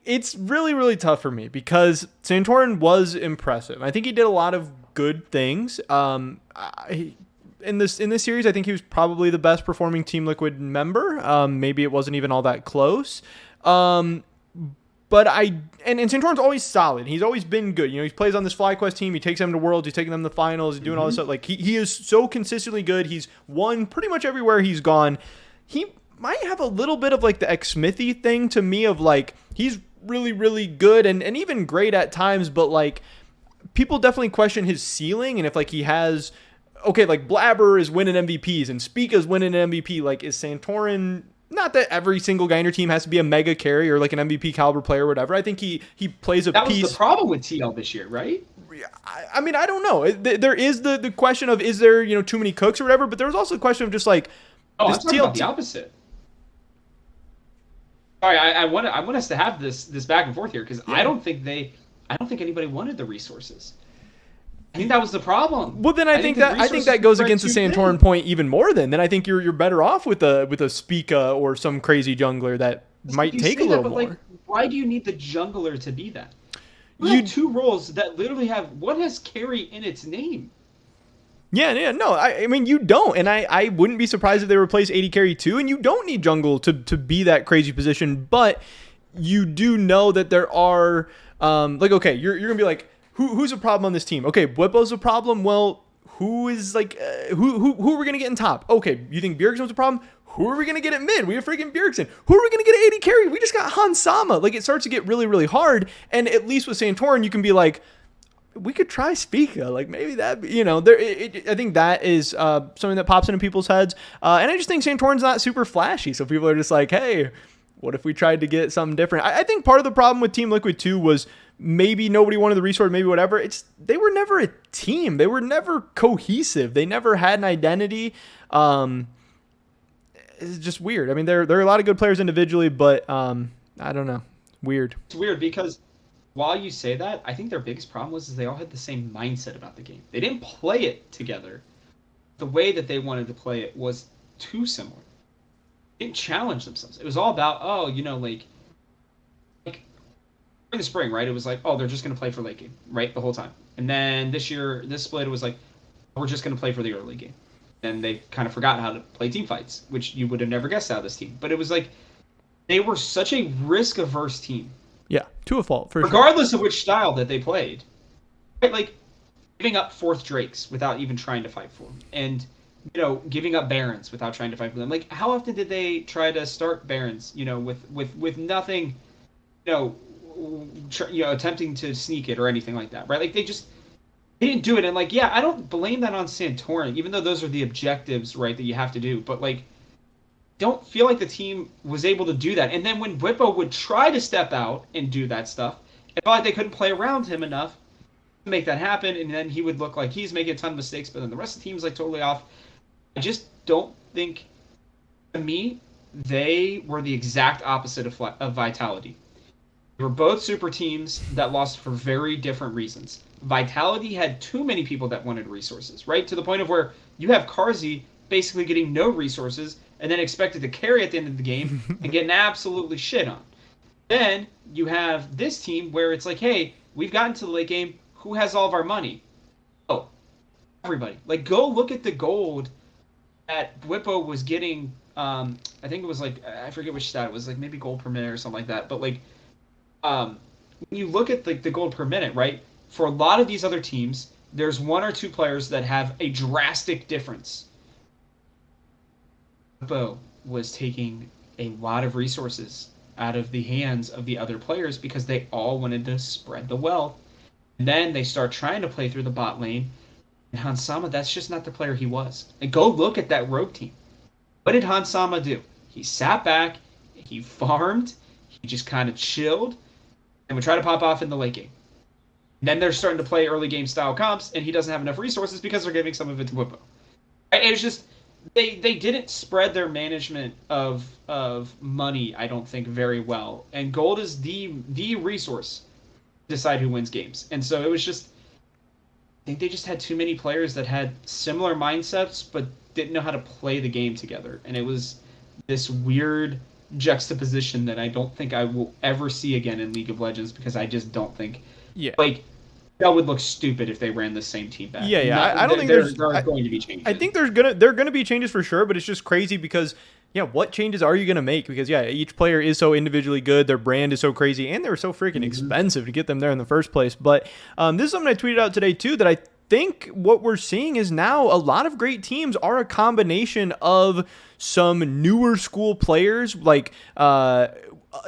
it's really, really tough for me because Santorin was impressive. I think he did a lot of good things. In this series, I think he was probably the best performing Team Liquid member. Maybe it wasn't even all that close. But and Santorin's always solid. He's always been good. He plays on this FlyQuest team. He takes them to Worlds. He's taking them to the finals. He's doing all this stuff. Like he is so consistently good. He's won pretty much everywhere he's gone. He might have a little bit of like the X-Smithy thing to me of like he's really, really good and even great at times, but like people definitely question his ceiling and if like he has like Blabber is winning MVPs and Spica's winning an MVP. Like is Santorin, not that every single guy in your team has to be a mega carry or like an MVP caliber player or whatever. I think he plays a piece. That was the problem with TL this year, right? I mean, I don't know. There is the question of is there too many cooks or whatever, but there was also the question of just like I'm talking about the opposite. Sorry, I want us to have this back and forth here because I don't think anybody wanted the resources. I think that was the problem. Well, then I think that goes against the Santorin point even more. Then I think you're better off with a Spica or some crazy jungler that might take a little more. Like, why do you need the jungler to be that? You have two roles that literally have what has carry in its name. Yeah, no, I mean you don't, and I wouldn't be surprised if they replace AD carry too, and you don't need jungle to be that crazy position, but you do know that there are okay, you're gonna be like, who's a problem on this team? Okay, Bwipo's a problem. Well, who is like who are we gonna get in top? Okay, you think Bjergsen was a problem? Who are we gonna get at mid? We have freaking Bjergsen. Who are we gonna get at AD carry? We just got Hans Sama. Like it starts to get really, really hard, and at least with Santorin, you can be like, we could try Spica. Like maybe that, I think that is something that pops into people's heads. And I just think Santorin's not super flashy. So people are just like, hey, what if we tried to get something different? I think part of the problem with Team Liquid 2 was maybe nobody wanted the resource, maybe whatever. They were never a team. They were never cohesive. They never had an identity. It's just weird. I mean, there are a lot of good players individually, but I don't know. Weird. It's weird because while you say that, I think their biggest problem was they all had the same mindset about the game. They didn't play it together. The way that they wanted to play it was too similar. They didn't challenge themselves. It was all about, like in the spring, right? It was like, they're just going to play for late game, right? The whole time. And then this split, it was like, we're just going to play for the early game. And they kind of forgot how to play team fights, which you would have never guessed out of this team. But it was like, they were such a risk-averse team. Yeah, to a fault, regardless of which style that they played. Right? Like, giving up 4th Drakes without even trying to fight for them. And, giving up Barons without trying to fight for them. Like, how often did they try to start Barons, with nothing, attempting to sneak it or anything like that, right? Like, they didn't do it. And, like, yeah, I don't blame that on Santorin, even though those are the objectives, right, that you have to do. But, like, don't feel like the team was able to do that. And then when Bwipo would try to step out and do that stuff, it felt like they couldn't play around him enough to make that happen. And then he would look like he's making a ton of mistakes, but then the rest of the team's like totally off. I just don't think, to me, they were the exact opposite of Vitality. They were both super teams that lost for very different reasons. Vitality had too many people that wanted resources, right? To the point of where you have Carzy basically getting no resources and then expected to carry at the end of the game and getting absolutely shit on. Then you have this team where it's like, hey, we've gotten to the late game. Who has all of our money? Oh, everybody. Like, go look at the gold that Bwipo was getting. I think it was like, I forget which stat it was, like maybe gold per minute or something like that. But like, when you look at like the gold per minute, right? For a lot of these other teams, there's 1 or 2 players that have a drastic difference. Bwipo was taking a lot of resources out of the hands of the other players because they all wanted to spread the wealth. And then they start trying to play through the bot lane. And Hans Sama, that's just not the player he was. And go look at that rogue team. What did Hans Sama do? He sat back, he farmed, he just kind of chilled, and would try to pop off in the late game. And then they're starting to play early game style comps, and he doesn't have enough resources because they're giving some of it to Bwipo. And it's just, they didn't spread their management of money, I don't think, very well. And gold is the resource to decide who wins games. And so it was just, I think they just had too many players that had similar mindsets but didn't know how to play the game together. And it was this weird juxtaposition that I don't think I will ever see again in League of Legends because I just don't think, like, That would look stupid if they ran the same team back. Yeah, yeah. No, I don't think there are going to be I changes. think there are gonna be changes for sure, but it's just crazy because yeah, what changes are you gonna make? Because yeah, each player is so individually good, their brand is so crazy, and they're so freaking Hmm. expensive to get them there in the first place. But this is something I tweeted out today too that I think what we're seeing is now a lot of great teams are a combination of some newer school players like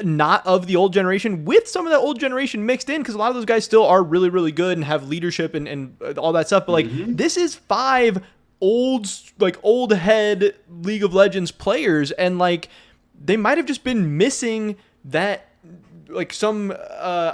not of the old generation with some of that old generation mixed in because a lot of those guys still are really really good and have leadership and all that stuff, but like Hmm. this is five old head League of Legends players, and like they might have just been missing that like some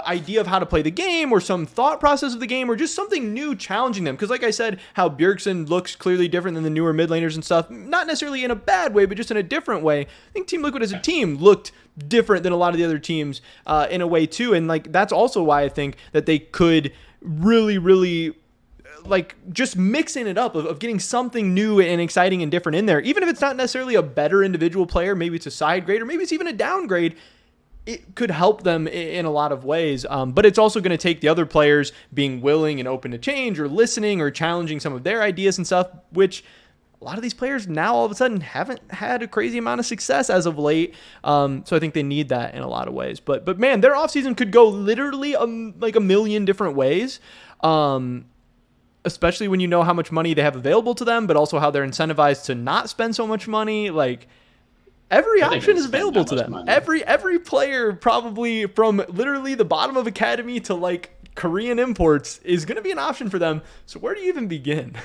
idea of how to play the game or some thought process of the game or just something new challenging them. Because like I said, how Bjergsen looks clearly different than the newer mid laners and stuff, not necessarily in a bad way, but just in a different way. I think Team Liquid as a team looked different than a lot of the other teams in a way too. And like that's also why I think that they could really like just mixing it up of getting something new and exciting and different in there, even if it's not necessarily a better individual player, maybe it's a side grade or maybe it's even a downgrade, it could help them in a lot of ways. But it's also going to take the other players being willing and open to change or listening or challenging some of their ideas and stuff, which a lot of these players now all of a sudden haven't had a crazy amount of success as of late. So I think they need that in a lot of ways. But man, their offseason could go literally like a million different ways. Especially when you know how much money they have available to them, but also how they're incentivized to not spend so much money. Like every Are they option going to is spend available that to much them. money? Every player probably from literally the bottom of academy to like Korean imports is going to be an option for them. So where do you even begin?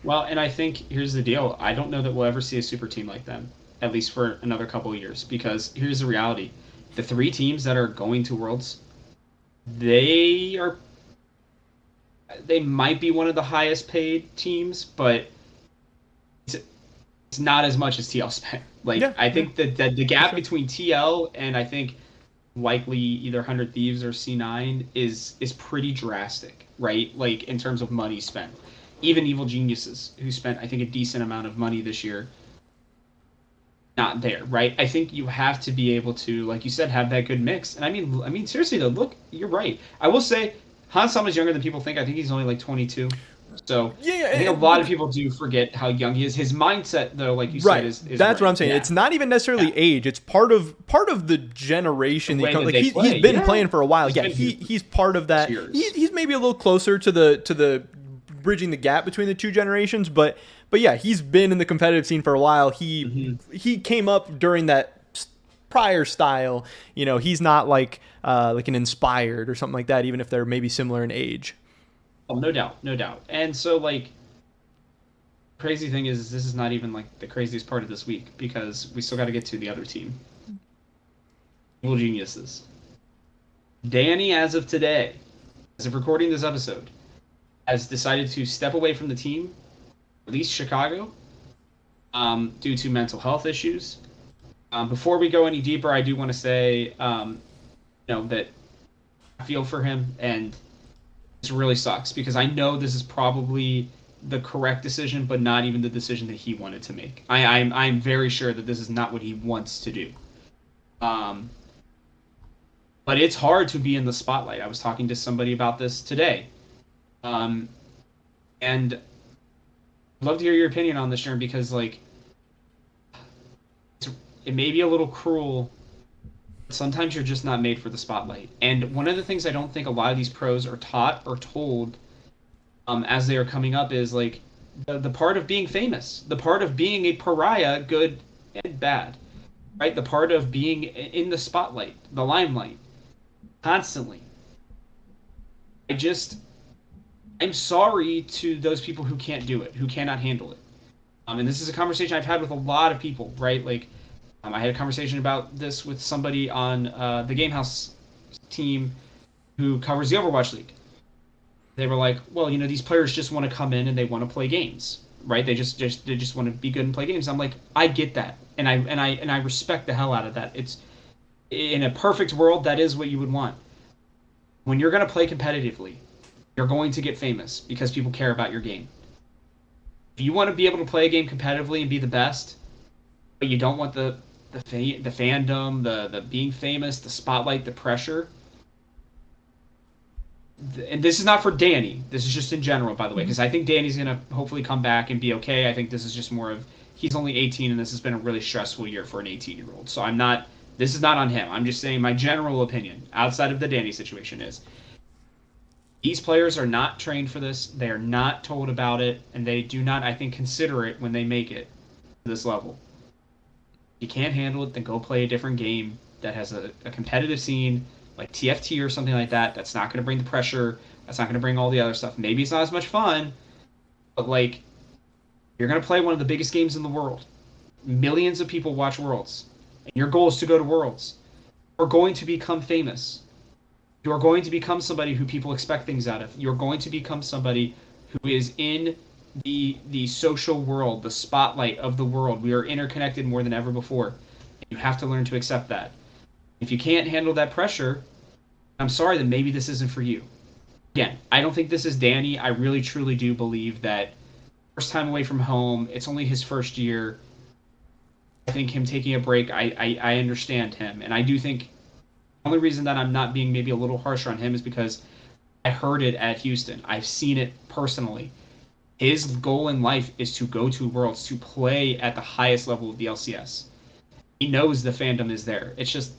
Well, and I think here's the deal. I don't know that we'll ever see a super team like them, at least for another couple of years, because here's the reality. The three teams that are going to Worlds, they are they might be one of the highest paid teams, but it's not as much as TL spent. Like Yeah, I yeah, think that the for gap sure. between TL and I think likely either 100 Thieves or C9 is pretty drastic, right? Like in terms of money spent. Even Evil Geniuses, who spent I think a decent amount of money this year, not there, right? I think you have to be able to, like you said, have that good mix. And I mean seriously though, look, you're right. I will say Hansam is younger than people think. I think he's only like 22. So Yeah, yeah, I think a lot but of people do forget how young he is. His mindset, though, like you said, right. is That's what I'm right. saying. Yeah, It's not even yeah. necessarily age. It's part of the The generation that you way come. that Like they he's play, been yeah, playing for a while. he's Yeah, been here he's part of for that. years. He's maybe a little closer to the bridging the gap between the two generations. But yeah, he's been in the competitive scene for a while. Hmm. He came up during that prior style. You know, he's not like an inspired or something like that. Even if they're maybe similar in age. Oh, no doubt, no doubt. And so, like, crazy thing is, this is not even like the craziest part of this week because we still got to get to the other team, Evil Geniuses. Danny, as of today, as of recording this episode, has decided to step away from the team, release Chicago, due to mental health issues. Before we go any deeper, I do want to say, that I feel for him, and this really sucks because I know this is probably the correct decision, but not even the decision that he wanted to make. I'm very sure that this is not what he wants to do. Um, but it's hard to be in the spotlight. I was talking to somebody about this today, um, and I'd love to hear your opinion on this, Sharon, because like it may be a little cruel. Sometimes you're just not made for the spotlight. And one of the things I don't think a lot of these pros are taught or told as they are coming up is like the part of being famous, the part of being a pariah, good and bad, right? The part of being in the spotlight, the limelight, constantly. I just, I'm sorry to those people who can't do it, who cannot handle it. And this is a conversation I've had with a lot of people, right? Like, I had a conversation about this with somebody on the Gamehouse team who covers the Overwatch League. They were like, well, these players just want to come in and they want to play games, right? They just want to be good and play games. I'm like, I get that, and I respect the hell out of that. It's in a perfect world, that is what you would want. When you're going to play competitively, you're going to get famous because people care about your game. If you want to be able to play a game competitively and be the best, but you don't want the fandom, the being famous, the spotlight, the pressure, and this is not for Danny. This is just in general, by the way, Mhm. because I think Danny's gonna hopefully come back and be okay. I think this is just more of he's only 18, and this has been a really stressful year for an 18-year-old. So I'm not. This is not on him. I'm just saying my general opinion outside of the Danny situation is these players are not trained for this. They are not told about it, and they do not, I think, consider it when they make it to this level. If you can't handle it, then go play a different game that has a competitive scene like TFT or something like that. That's not going to bring the pressure. That's not going to bring all the other stuff. Maybe it's not as much fun, but like you're going to play one of the biggest games in the world. Millions of people watch Worlds, and your goal is to go to Worlds. You're going to become famous. You're going to become somebody who people expect things out of. You're going to become somebody who is in the social world, the spotlight of the world. We are interconnected more than ever before. You have to learn to accept that. If you can't handle that pressure, I'm sorry, then maybe this isn't for you. Again, I don't think this is Danny. I really truly do believe that first time away from home, it's only his first year. I think him taking a break, I understand him. And I do think the only reason that I'm not being maybe a little harsher on him is because I heard it at Houston. I've seen it personally. His goal in life is to go to Worlds, to play at the highest level of the LCS. He knows the fandom is there. It's just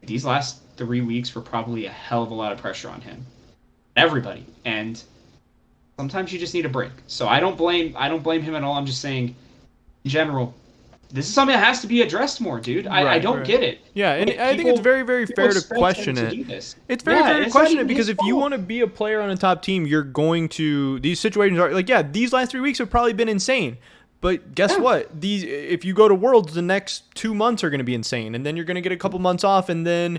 these last 3 weeks were probably a hell of a lot of pressure on him. Everybody. And sometimes you just need a break. So I don't blame him at all. I'm just saying in general, this is something that has to be addressed more, dude. I Right, don't right. get it. Yeah, and Like, I think it's very, very people fair to expect him question to it. do this. It's very Yeah, fair and to it's not question it even because his if you fault. want to be a player on a top team, you're going to these situations are like, yeah, these last 3 weeks have probably been insane. But guess Yeah. what? These if you go to Worlds, the next 2 months are going to be insane, and then you're going to get a couple months off, and then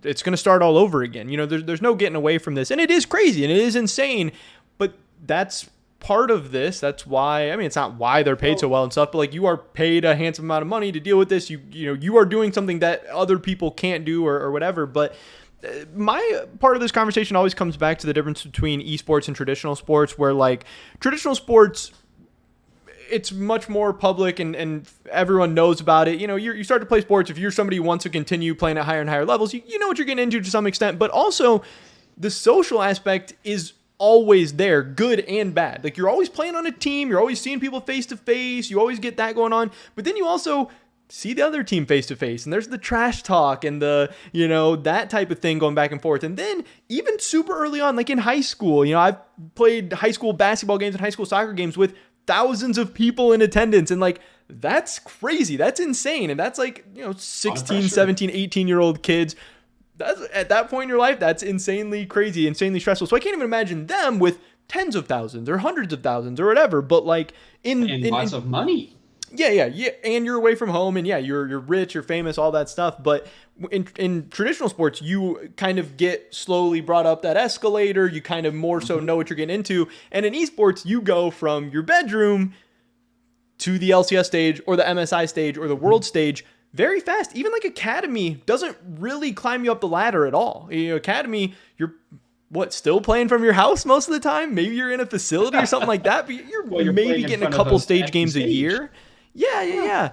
it's going to start all over again. There's no getting away from this, and it is crazy and it is insane. But that's part of this. That's why. I mean, it's not why they're paid so well and stuff, but like you are paid a handsome amount of money to deal with this. You are doing something that other people can't do or whatever. But my part of this conversation always comes back to the difference between esports and traditional sports, where like traditional sports, it's much more public and everyone knows about it. You start to play sports. If you're somebody who wants to continue playing at higher and higher levels, you know what you're getting into to some extent. But also, the social aspect is always there, good and bad. Like you're always playing on a team. You're always seeing people face to face. You always get that going on. But then you also see the other team face to face, and there's the trash talk and the that type of thing going back and forth. And then even super early on, like in high school, I've played high school basketball games and high school soccer games with thousands of people in attendance, and like that's crazy, that's insane. And that's like 16, 17, 18-year-old kids. That's at that point in your life, that's insanely crazy, insanely stressful. So I can't even imagine them with tens of thousands or hundreds of thousands or whatever. But like And lots of money. yeah, and you're away from home, and yeah, you're rich, you're famous, all that stuff. But in traditional sports, you kind of get slowly brought up that escalator. You kind of more so know what you're getting into. And in esports, you go from your bedroom to the LCS stage or the MSI stage or the world stage very fast. Even like Academy doesn't really climb you up the ladder at all. Academy, you're still playing from your house most of the time? Maybe you're in a facility or something like that, but you're maybe getting a couple stage games a year. Yeah.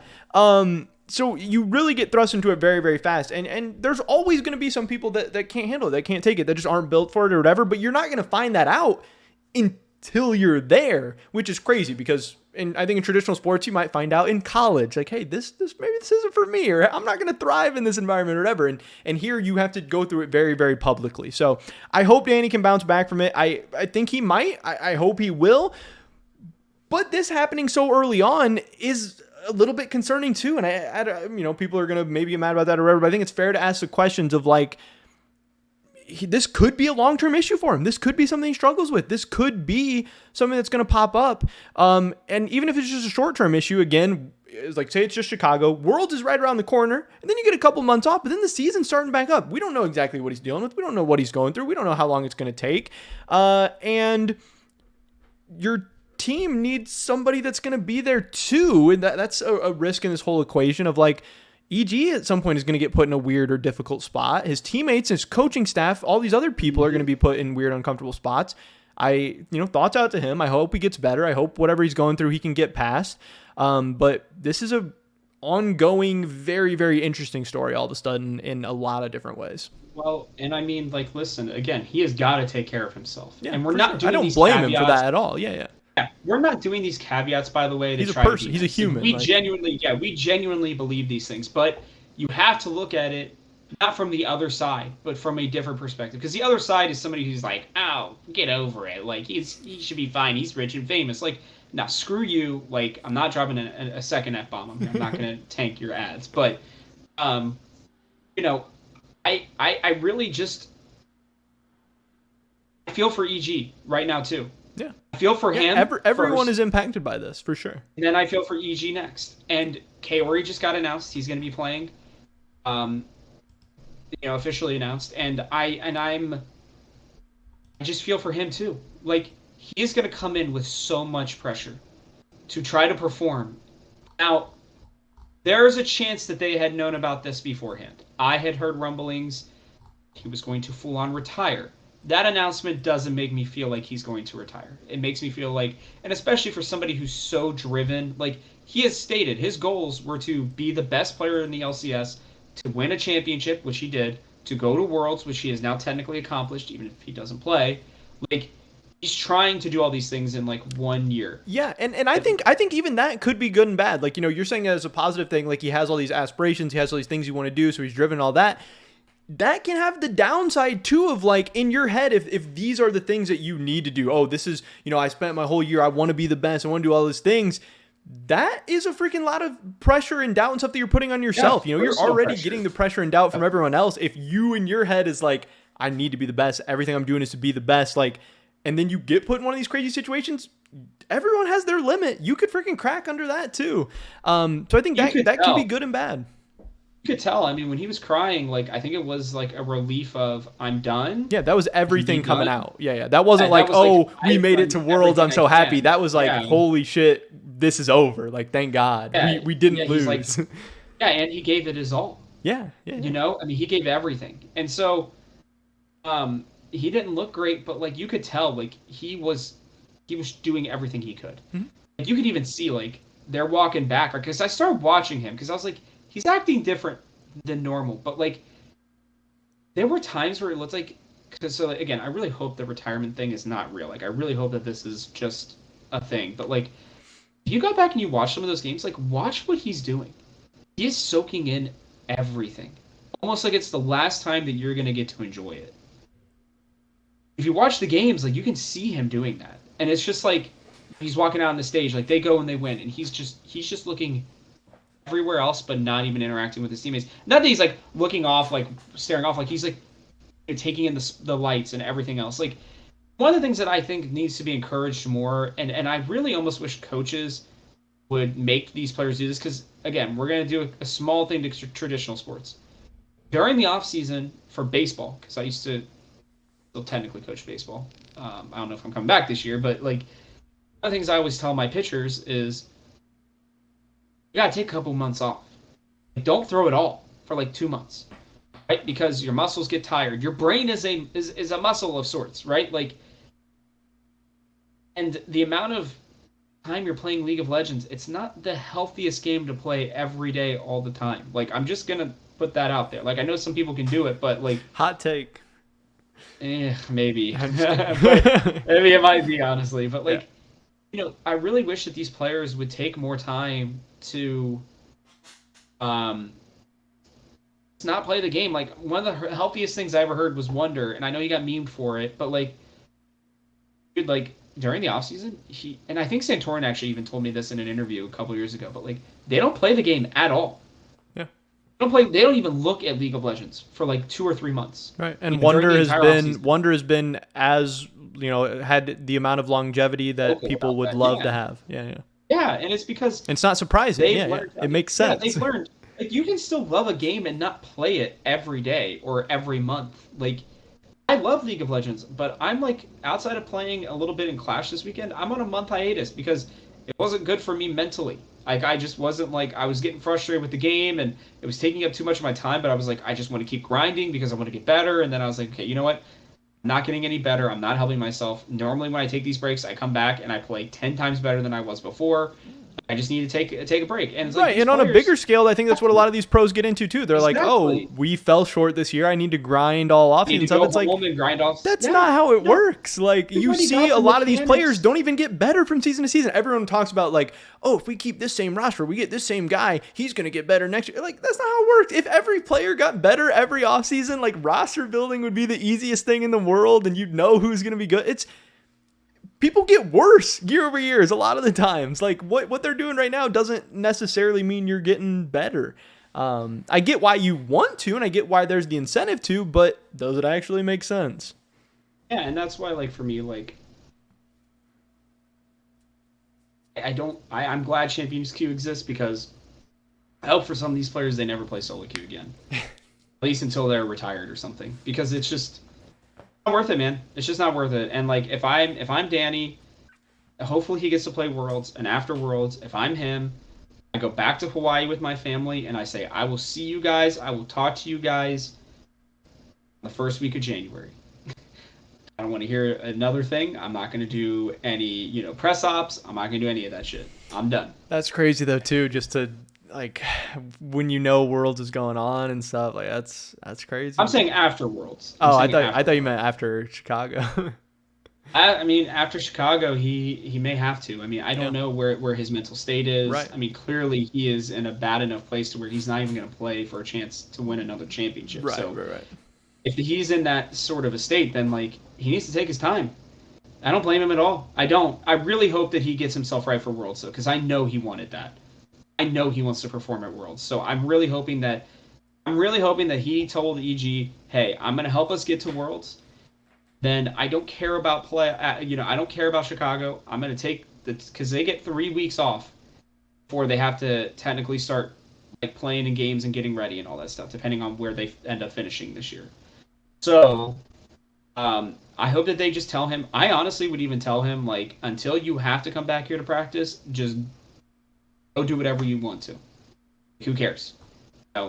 So you really get thrust into it very, very fast. And there's always going to be some people that can't handle it, that can't take it, that just aren't built for it or whatever. But you're not going to find that out until you're there, which is crazy because I think in traditional sports, you might find out in college, like, hey, this maybe this isn't for me, or I'm not going to thrive in this environment or whatever. And here you have to go through it very, very publicly. So I hope Danny can bounce back from it. I think he might. I hope he will. But this happening so early on is a little bit concerning too. And I people are going to maybe get mad about that or whatever, but I think it's fair to ask the questions of like, this could be a long-term issue for him. This could be something he struggles with. This could be something that's going to pop up. And even if it's just a short-term issue, again, like say it's just Chicago, Worlds is right around the corner, and then you get a couple months off, but then the season's starting back up. We don't know exactly what he's dealing with. We don't know what he's going through. We don't know how long it's going to take. And your team needs somebody that's going to be there too. And that's a risk in this whole equation of like, EG at some point is going to get put in a weird or difficult spot. His teammates, his coaching staff, all these other people are going to be put in weird, uncomfortable spots. Thoughts out to him. I hope he gets better. I hope whatever he's going through, he can get past. But this is a ongoing, very, very interesting story all of a sudden in a lot of different ways. Well, and I mean, like, listen, again, he has got to take care of himself. Yeah, And we're for not sure. I doing don't these blame him for caveats. that at all. Yeah, yeah. Yeah, we're not doing these caveats, by the way, to He's a try to be person. He's a nice. Like, human. Like, we genuinely believe these things. But you have to look at it not from the other side, but from a different perspective. Because the other side is somebody who's like, oh, get over it. Like, he should be fine. He's rich and famous. Like, now screw you. Like, I'm not dropping a second F-bomb. I'm not going to tank your ads. But, um, you know, I really just I feel for EG right now too. yeah. I feel for Yeah, him. everyone first, is impacted by this for sure. and then I feel for EG next. And Kaori just got announced; he's going to be playing, um, officially announced. And I just feel for him too. Like he's going to come in with so much pressure to try to perform. Now, there's a chance that they had known about this beforehand. I had heard rumblings he was going to full on retire. That announcement doesn't make me feel like he's going to retire. It makes me feel like, and especially for somebody who's so driven, like he has stated his goals were to be the best player in the LCS, to win a championship, which he did, to go to Worlds, which he has now technically accomplished, even if he doesn't play. Like he's trying to do all these things in like 1 year. Yeah, and I think even that could be good and bad. Like, you're saying that as a positive thing, like he has all these aspirations, he has all these things you want to do, so he's driven all that. That can have the downside too of like in your head, if these are the things that you need to do. Oh, this is, I spent my whole year, I want to be the best, I want to do all these things. That is a freaking lot of pressure and doubt and stuff that you're putting on yourself. You're already pressure. getting the pressure and doubt from everyone else. If you in your head is like, I need to be the best, everything I'm doing is to be the best, like, and then you get put in one of these crazy situations, everyone has their limit. You could freaking crack under that too. So I think that can be good and bad. You could tell. I mean, when he was crying, like I think it was like a relief of I'm done. Yeah, that was everything coming out. Yeah. That wasn't like, that was like, we made it to Worlds, I'm so happy. That was like, Yeah. holy shit, this is over. Like, thank God. Yeah, We didn't he's lose. like, yeah, and he gave it his all. Yeah. I mean, he gave everything, and so, he didn't look great, but like you could tell, like he was doing everything he could. Mhm. Like, you could even see like they're walking back, because I started watching him because I was like, he's acting different than normal, but like there were times where it looked like, because so like, again, I really hope the retirement thing is not real. Like I really hope that this is just a thing, but like if you go back and you watch some of those games, like watch what he's doing. He is soaking in everything, almost like it's the last time that you're gonna get to enjoy it. If you watch the games, like you can see him doing that, and it's just like he's walking out on the stage, like they go and they win, and he's just looking everywhere else, but not even interacting with his teammates. Not that he's like looking off, like staring off, like he's like taking in the lights and everything else. Like one of the things that I think needs to be encouraged more, and I really almost wish coaches would make these players do this, because again, we're going to do a small thing to traditional sports during the off season for baseball, because I used to still technically coach baseball. I don't know if I'm coming back this year, but like one of the things I always tell my pitchers is you gotta take a couple months off. Like, don't throw it all for like 2 months, right? Because your muscles get tired. Your brain is a muscle of sorts, right? Like, and the amount of time you're playing League of Legends, it's not the healthiest game to play every day all the time. Like, I'm just gonna put that out there. Like, I know some people can do it, but like, Hot take. Maybe, but maybe it might be, honestly. But like, I really wish that these players would take more time to not play the game. Like one of the healthiest things I ever heard was Wonder, and I know he got memed for it, but like, dude, like during the offseason, and I think Santorin actually even told me this in an interview a couple years ago, but like they don't play the game at all. Yeah. They don't even look at League of Legends for like 2 or 3 months. Right. And Wonder has been as had the amount of longevity that people would love to have. Yeah. Yeah, and it's because it's not surprising. It makes sense. They've learned, like, you can still love a game and not play it every day or every month. Like, I love League of Legends, but I'm like, outside of playing a little bit in Clash this weekend, I'm on a month hiatus because it wasn't good for me mentally. Like, I just wasn't like, I was getting frustrated with the game and it was taking up too much of my time, but I was like, I just want to keep grinding because I want to get better. And then I was like, okay, you know what? I'm not getting any better. I'm not helping myself. Normally when I take these breaks, I come back and I play 10 times better than I was before. I just need to take a break. And it's like Right, these and on a players bigger scale, I think that's what a lot of these pros get into too. They're like, "Oh, exactly we fell short this year. I need to grind all need offseason to stuff." go It's like home and grind off. that's Yeah, not how it no, works. Like we've you already see got a the lot of these players mechanics. don't even get better from season to season. Everyone talks about like, "Oh, if we keep this same roster, we get this same guy, he's going to get better next year." Like that's not how it works. If every player got better every offseason, like roster building would be the easiest thing in the world and you'd know who's going to be good. It's people get worse year over years a lot of the times. Like what they're doing right now doesn't necessarily mean you're getting better. I get why you want to, and I get why there's the incentive to, but does it actually make sense? Yeah, and that's why like for me like I don't I'm glad Champions Queue exists because I hope for some of these players they never play solo queue again. At least until they're retired or something. Because it's just not worth it, man. It's just not worth it. And like if I'm Danny, hopefully he gets to play Worlds, and after Worlds, if I'm him, I go back to Hawaii with my family and I say, I will see you guys, I will talk to you guys the first week of January. I don't want to hear another thing. I'm not going to do any, press ops. I'm not going to do any of that shit. I'm done. That's crazy though too. Just to like when you know Worlds is going on and stuff like that's crazy. I'm saying after Worlds. Oh, I thought you meant after Chicago. I mean, after Chicago, he may have to. I mean, I don't Yeah. know where his mental state is. Right. I mean, clearly he is in a bad enough place to where he's not even going to play for a chance to win another championship. Right, So right, right. if he's in that sort of a state, then like he needs to take his time. I don't blame him at all. I don't. I really hope that he gets himself right for Worlds, though, because I know he wanted that. I know he wants to perform at Worlds. So I'm really hoping that he told EG, "Hey, I'm going to help us get to Worlds. Then I don't care about I don't care about Chicago. I'm going to take because they get 3 weeks off before they have to technically start like playing in games and getting ready and all that stuff, depending on where they end up finishing this year. So I hope that they just tell him. I honestly would even tell him like until you have to come back here to practice, just go do whatever you want to. Who cares?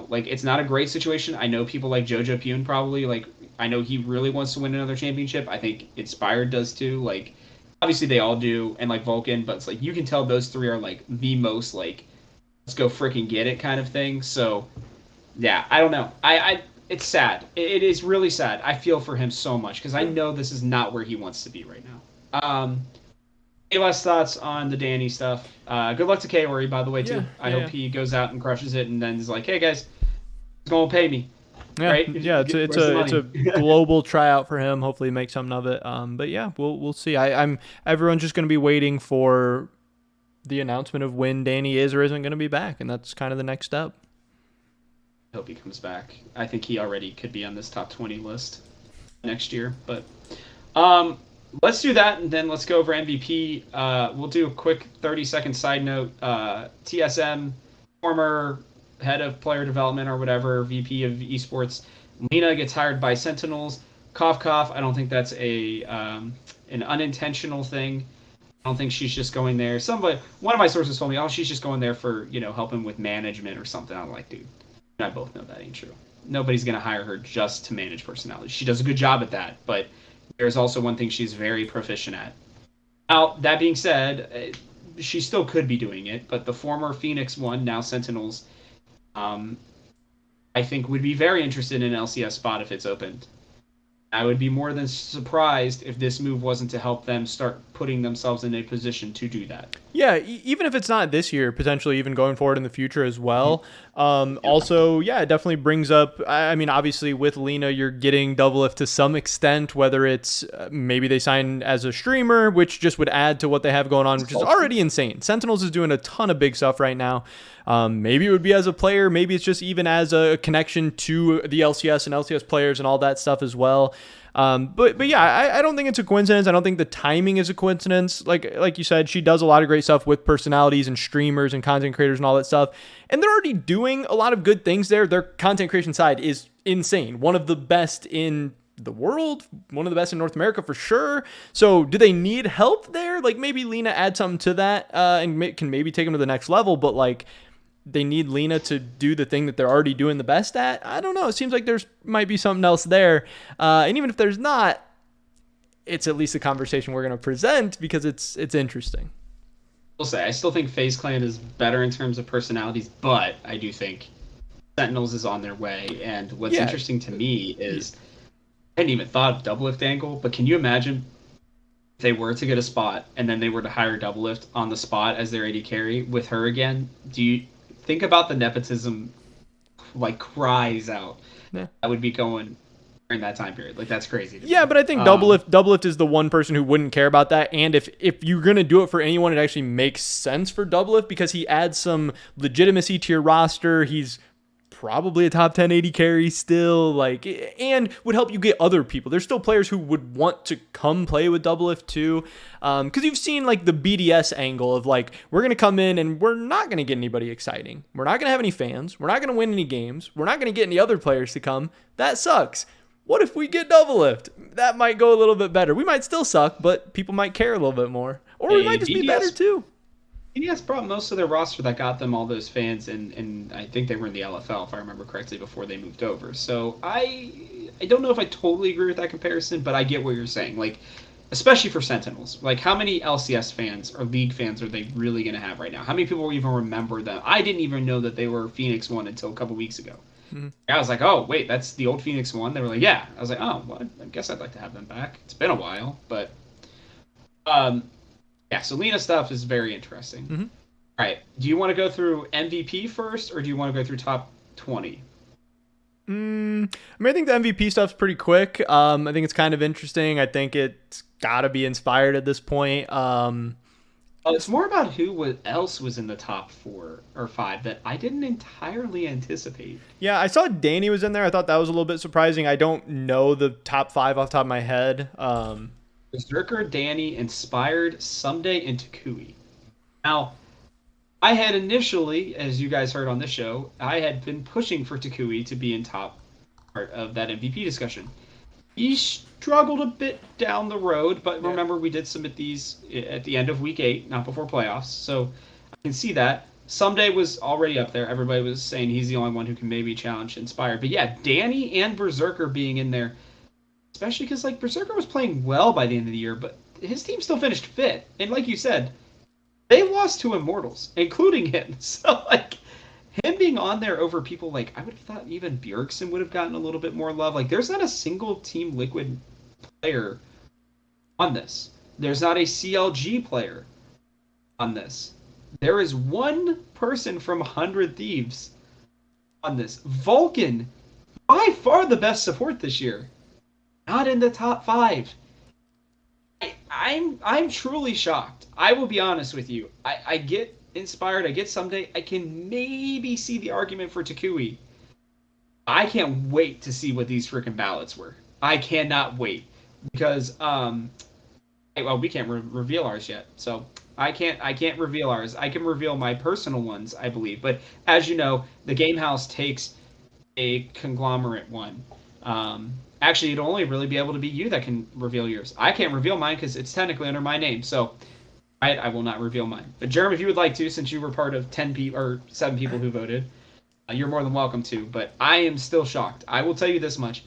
Like it's not a great situation. I know people like Jojo Pune probably like I know he really wants to win another championship. I think Inspired does too. Like obviously they all do, and like Vulcan, but it's like you can tell those three are like the most like let's go freaking get it kind of thing. So yeah, I don't know. I it's sad. It is really sad. I feel for him so much because I know this is not where he wants to be right now. Any last thoughts on the Danny stuff? Good luck to Kaori, by the way, too. Yeah, I yeah, hope he goes out and crushes it, and then is like, "Hey guys, he's gonna pay me." yeah, Right? yeah. It's Where's the it's a money? global tryout for him. Hopefully, make something of it. But yeah, we'll see. I'm everyone's just gonna be waiting for the announcement of when Danny is or isn't gonna be back, and that's kind of the next step. I hope he comes back. I think he already could be on this top 20 list next year. But let's do that, and then let's go over MVP. We'll do a quick 30-second side note. TSM, former head of player development or whatever, VP of esports, Lena gets hired by Sentinels. Cough, cough. I don't think that's an unintentional thing. I don't think she's just going there. One of my sources told me, oh, she's just going there for helping with management or something. I'm like, dude, you and I both know that ain't true. Nobody's gonna hire her just to manage personalities. She does a good job at that, but there's also one thing she's very proficient at. Now, that being said, she still could be doing it, but the former Phoenix one, now Sentinels, I think would be very interested in an LCS spot if it's opened. I would be more than surprised if this move wasn't to help them start putting themselves in a position to do that. Yeah, even if it's not this year, potentially even going forward in the future as well. Also, yeah, it definitely brings up, I mean, obviously with Lena, you're getting double if to some extent, whether it's maybe they sign as a streamer, which just would add to what they have going on, which is already insane. Sentinels is doing a ton of big stuff right now. Maybe it would be as a player. Maybe it's just even as a connection to the LCS and LCS players and all that stuff as well. But yeah, I don't think it's a coincidence. I don't think the timing is a coincidence. Like you said, she does a lot of great stuff with personalities and streamers and content creators and all that stuff. And they're already doing a lot of good things there. Their content creation side is insane. One of the best in the world, one of the best in North America for sure. So do they need help there? Like maybe Lena adds something to that and can maybe take them to the next level. But like, they need Lena to do the thing that they're already doing the best at. I don't know. It seems like there's might be something else there. And even if there's not, it's at least a conversation we're going to present because it's interesting. will say I still think FaZe Clan is better in terms of personalities, but I do think Sentinels is on their way. And what's Yeah. interesting to me is I hadn't even thought of Doublelift angle, but can you imagine if they were to get a spot and then they were to hire Doublelift on the spot as their AD carry with her again? Do you think about the nepotism like cries out Yeah. that would be going during that time period? Like that's crazy to Yeah, me. but I think Doublelift is the one person who wouldn't care about that. And if you're gonna do it for anyone, it actually makes sense for Doublelift because he adds some legitimacy to your roster. He's probably a top 10 80 carry still, like, and would help you get other people. There's still players who would want to come play with Doublelift too, because you've seen like the BDS angle of like we're gonna come in and we're not gonna get anybody exciting. We're not gonna have any fans. We're not gonna win any games. We're not gonna get any other players to come. That sucks. What if we get Doublelift? That might go a little bit better. We might still suck, but people might care a little bit more, or we might just be better too. BDS brought most of their roster that got them all those fans, and I think they were in the LFL if I remember correctly before they moved over. So I don't know if I totally agree with that comparison, but I get what you're saying. Like, especially for Sentinels, like how many LCS fans or League fans are they really going to have right now? How many people even remember them? I didn't even know that they were Phoenix One until a couple weeks ago. Mm-hmm. I was like, oh wait, that's the old Phoenix One. They were like, yeah. I was like, oh, well, I guess I'd like to have them back. It's been a while, but yeah, so Lena stuff is very interesting. Mm-hmm. All right, do you want to go through MVP first, or do you want to go through top 20? I mean, I think the MVP stuff's pretty quick. I think it's kind of interesting. I think it's got to be inspired at this point. It's more about who else was in the top 4 or 5 that I didn't entirely anticipate. Yeah, I saw Danny was in there. I thought that was a little bit surprising. I don't know the top 5 off the top of my head. Berserker, Danny, Inspired, Someday, and Takui. Now, I had initially, as you guys heard on this show, I had been pushing for Takui to be in top part of that MVP discussion. He struggled a bit down the road, but remember we did submit these at the end of week 8, not before playoffs, so I can see that. Someday was already up there. Everybody was saying he's the only one who can maybe challenge Inspired. But yeah, Danny and Berserker being in there, especially because like Berserker was playing well by the end of the year, but his team still finished 5th. And like you said, they lost to Immortals, including him. So, like, him being on there over people like, I would have thought even Bjergsen would have gotten a little bit more love. Like, there's not a single Team Liquid player on this. There's not a CLG player on this. There is one person from 100 Thieves on this. Vulcan, by far the best support this year. Not in the top 5. I'm truly shocked. I will be honest with you. I get Inspired. I get Someday. I can maybe see the argument for Takui. I can't wait to see what these freaking ballots were. I cannot wait because well, we can't reveal ours yet, so I can't reveal ours. I can reveal my personal ones, I believe. But as you know, the Game House takes a conglomerate one. Actually, it'll only really be able to be you that can reveal yours. I can't reveal mine because it's technically under my name, so I will not reveal mine. But Jerem, if you would like to, since you were part of 10 people or 7 people who voted, you're more than welcome to. But I am still shocked. I will tell you this much: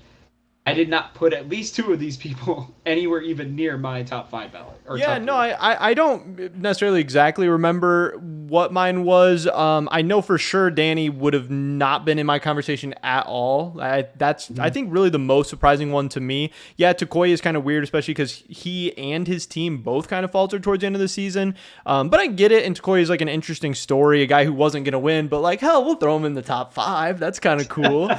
I did not put at least 2 of these people anywhere even near my top 5 ballot. Yeah, no, I don't necessarily exactly remember what mine was. I know for sure Danny would have not been in my conversation at all. I think really the most surprising one to me. Yeah, Takoi is kind of weird, especially because he and his team both kind of faltered towards the end of the season. But I get it, and Takoi is like an interesting story, a guy who wasn't going to win, but like, hell, we'll throw him in the top 5. That's kind of cool.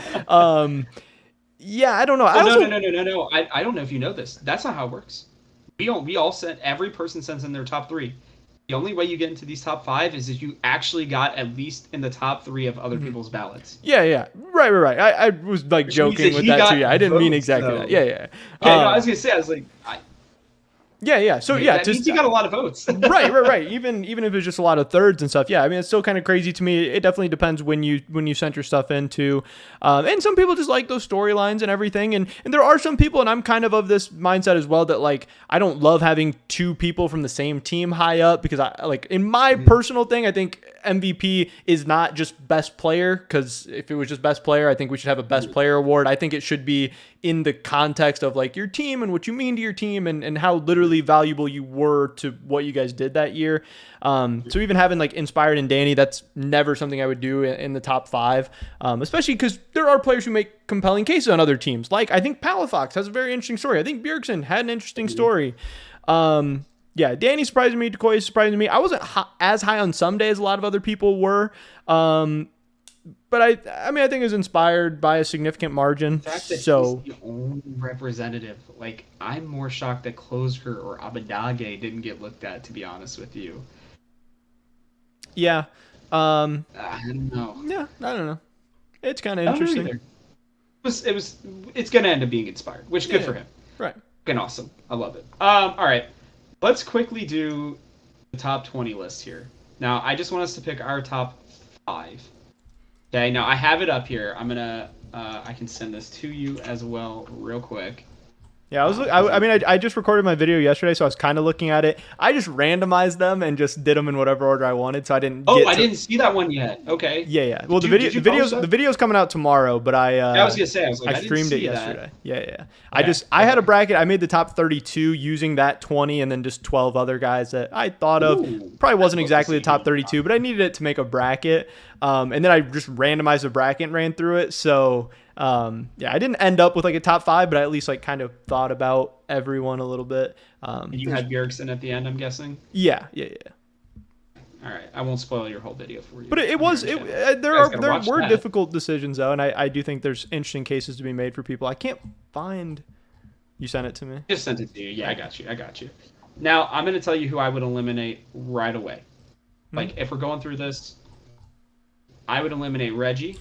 Yeah, I don't know. No. I don't know if you know this. That's not how it works. We all sent, every person sends in their top 3. The only way you get into these top 5 is if you actually got at least in the top 3 of other people's ballots. Yeah. Right. I was like joking with that too. Yeah, I didn't mean exactly that. Yeah. Okay, no, I was gonna say, I was like, Yeah. So yeah, that means you got a lot of votes. right. Even if it's just a lot of thirds and stuff. Yeah, I mean, it's still kind of crazy to me. It definitely depends when you sent your stuff into. And some people just like those storylines and everything. And there are some people, and I'm kind of this mindset as well, that like I don't love having 2 people from the same team high up, because I like, in my personal thing, I think MVP is not just best player, because if it was just best player, I think we should have a best player award. I think it should be in the context of like your team and what you mean to your team and how literally really valuable you were to what you guys did that year. So even having like Inspired and Danny, that's never something I would do in the top 5, especially because there are players who make compelling cases on other teams. Like I think Palafox has a very interesting story. I think Bjergsen had an interesting story. Yeah, Danny surprised me. Decoy surprised me. I wasn't as high on Someday as a lot of other people were. But I mean, I think it was inspired by a significant margin. The fact that he's the only representative, like, I'm more shocked that Closer or Abadage didn't get looked at, to be honest with you. Yeah. I don't know. Yeah, I don't know. It's kind of interesting. It's gonna end up being inspired, which good for him. Right. Fucking awesome. I love it. All right. Let's quickly do the top 20 list here. Now, I just want us to pick our top 5. Okay, now I have it up here. I'm gonna, I can send this to you as well, real quick. Yeah, I just recorded my video yesterday, so I was kind of looking at it. I just randomized them and just did them in whatever order I wanted, so I didn't. I didn't see that one yet. Okay. Yeah. Well, the video's coming out tomorrow, but I was gonna say, I streamed it yesterday. Yeah. Okay. I had a bracket. I made the top 32 using that 20 and then just 12 other guys that I thought of. Probably wasn't exactly the top 32, but I needed it to make a bracket. And then I just randomized the bracket and ran through it. So. I didn't end up with like a top 5, but I at least like kind of thought about everyone a little bit. And you had Bjergsen at the end, I'm guessing. Yeah. All right, I won't spoil your whole video for you. But there were difficult decisions though, and I do think there's interesting cases to be made for people. I can't find. You sent it to me. Just sent it to you. Yeah, I got you. Now I'm going to tell you who I would eliminate right away. Like if we're going through this, I would eliminate Reggie,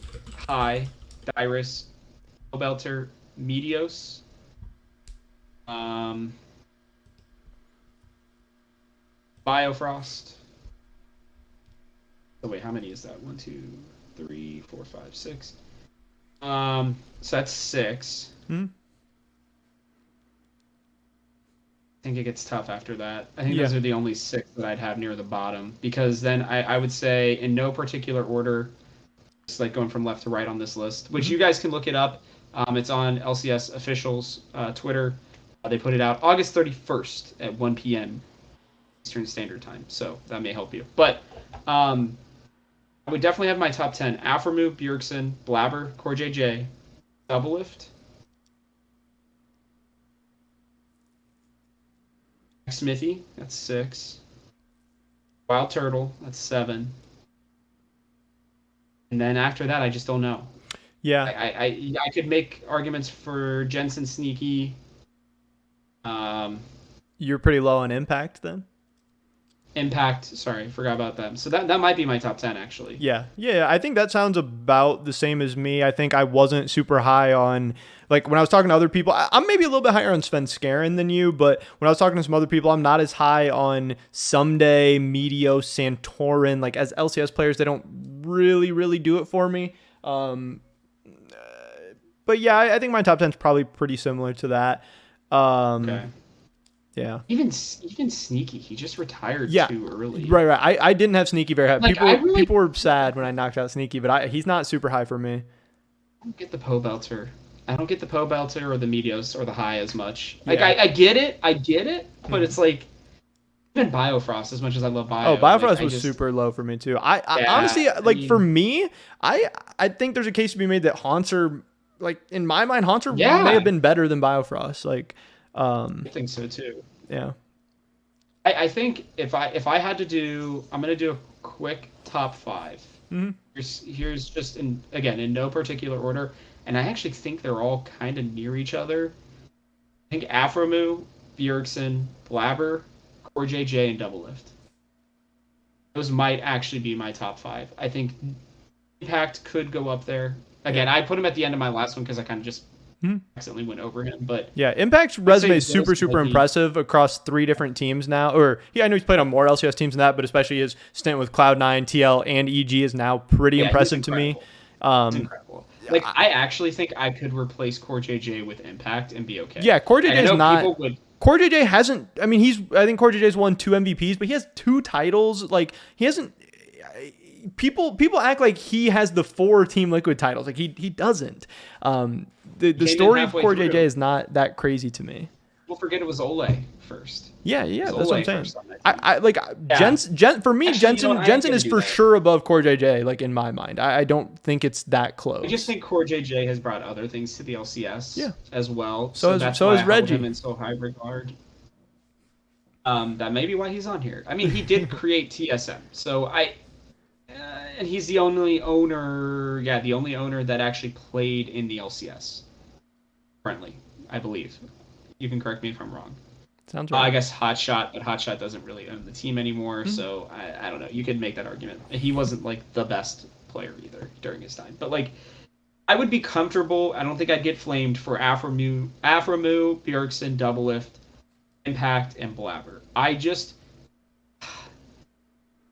High, Dyrus, Belter, Medios, Biofrost. Oh wait, how many is that? 1, 2, 3, 4, 5, 6. So that's 6. I think it gets tough after that. I think those are the only 6 that I'd have near the bottom, because then I would say in no particular order, like going from left to right on this list, which you guys can look it up. It's on LCS officials Twitter. They put it out August 31st at 1 p.m. Eastern Standard Time, so that may help you. But I would definitely have my top 10: Aframu, Bjergsen, Blabber, CoreJJ, Doublelift, Smithy, that's 6, Wild Turtle, that's 7. And then after that, I just don't know. Yeah. I could make arguments for Jensen, Sneaky. You're pretty low on Impact then? Impact, sorry, forgot about them. So that might be my top 10, actually. Yeah, I think that sounds about the same as me. I think I wasn't super high on, like, when I was talking to other people, I'm maybe a little bit higher on Sven Skaren than you, but when I was talking to some other people, I'm not as high on Someday, Meteos, Santorin. Like, as LCS players, they don't really do it for me. But yeah, I think my top 10 is probably pretty similar to that. Okay. Yeah. Even Sneaky, he just retired too early. Right. I didn't have Sneaky very high. Like, people were sad when I knocked out Sneaky, but he's not super high for me. I don't get the Belter. I don't get the Belter or the Meteos or the High as much. Like, I get it, but it's like, even Biofrost, as much as I love Bio. Oh, Biofrost was super low for me too. I honestly, for me, I think there's a case to be made that Haunter, like, in my mind, Haunter may have been better than Biofrost. Like, I think so too. Yeah. I think if I had to do, I'm gonna do a quick top 5. Here's just in no particular order, and I actually think they're all kind of near each other. I think Aframu, Bjergsen, Blabber, CoreJJ, and Doublelift. Those might actually be my top 5. I think Impact could go up there. Again, I put him at the end of my last one because I kind of just accidentally went over him. But yeah, Impact's resume is super impressive across 3 different teams now. I know he's played on more LCS teams than that, but especially his stint with Cloud9, TL, and EG is now pretty impressive to me. It's incredible. Like, I actually think I could replace CoreJJ with Impact and be okay. Yeah, CoreJJ is not. CoreJJ hasn't. I mean, I think CoreJJ's won 2 MVPs, but he has 2 titles. Like, he hasn't. People act like he has the 4 Team Liquid titles. Like, he doesn't. The story of CoreJJ is not that crazy to me. Don't forget it was Ole first. Yeah, It was that's what I'm Ole saying. first on that team. I like Yeah. For me, Actually, you know what? I am Jensen gonna is do for that. sure above Core JJ. Like in my mind, I don't think it's that I just close. think Core JJ has brought other things to the Yeah. LCS as well, So so that's so why is I hold him Reggie. in so high regard. That may be why he's on here. I mean, he did create TSM, so and he's the only owner, yeah, the only owner that actually played in the LCS currently, I believe. You can correct me if I'm wrong. Sounds I right. guess Hotshot, but Hotshot doesn't really own the team anymore, Mhm. so I don't know. You could make that argument. He wasn't like the best player either during his time, but like I would be comfortable. I don't think I'd get flamed for Aframu, Bjergsen, Doublelift, Impact, and Blabber.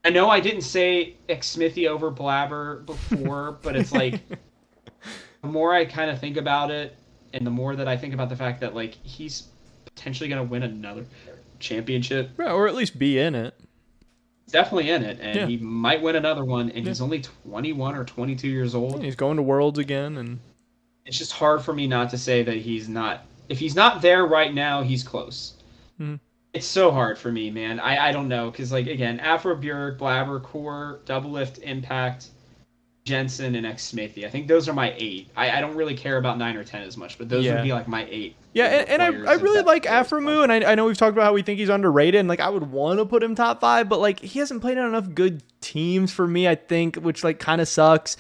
I know I didn't say Xmithy over Blabber before, but it's like the more I kind of think about it, and the more that I think about the fact that like he's potentially going to win another championship, Yeah, or at least be in it. definitely in it, and Yeah. he might win another one, and Yeah. he's only 21 or 22 years And old. he's going to Worlds again, and It's just hard for me not to say that he's not. If he's not there right now, he's close. mhm. It's so hard for me, man. I don't know because like again, Afro Bjerg, Blabber, Core, Doublelift, Impact, Jensen, and X Smithy. I think those are my eight. I don't really care about 9 or 10 as much, but those would Yeah. be like my eight Yeah, favorite and I players and really best like players. Aframu, and I know we've talked about how we think he's underrated, and like I would want to put him top 5, but like he hasn't played on enough good teams for me, I think, which like kind of sucks.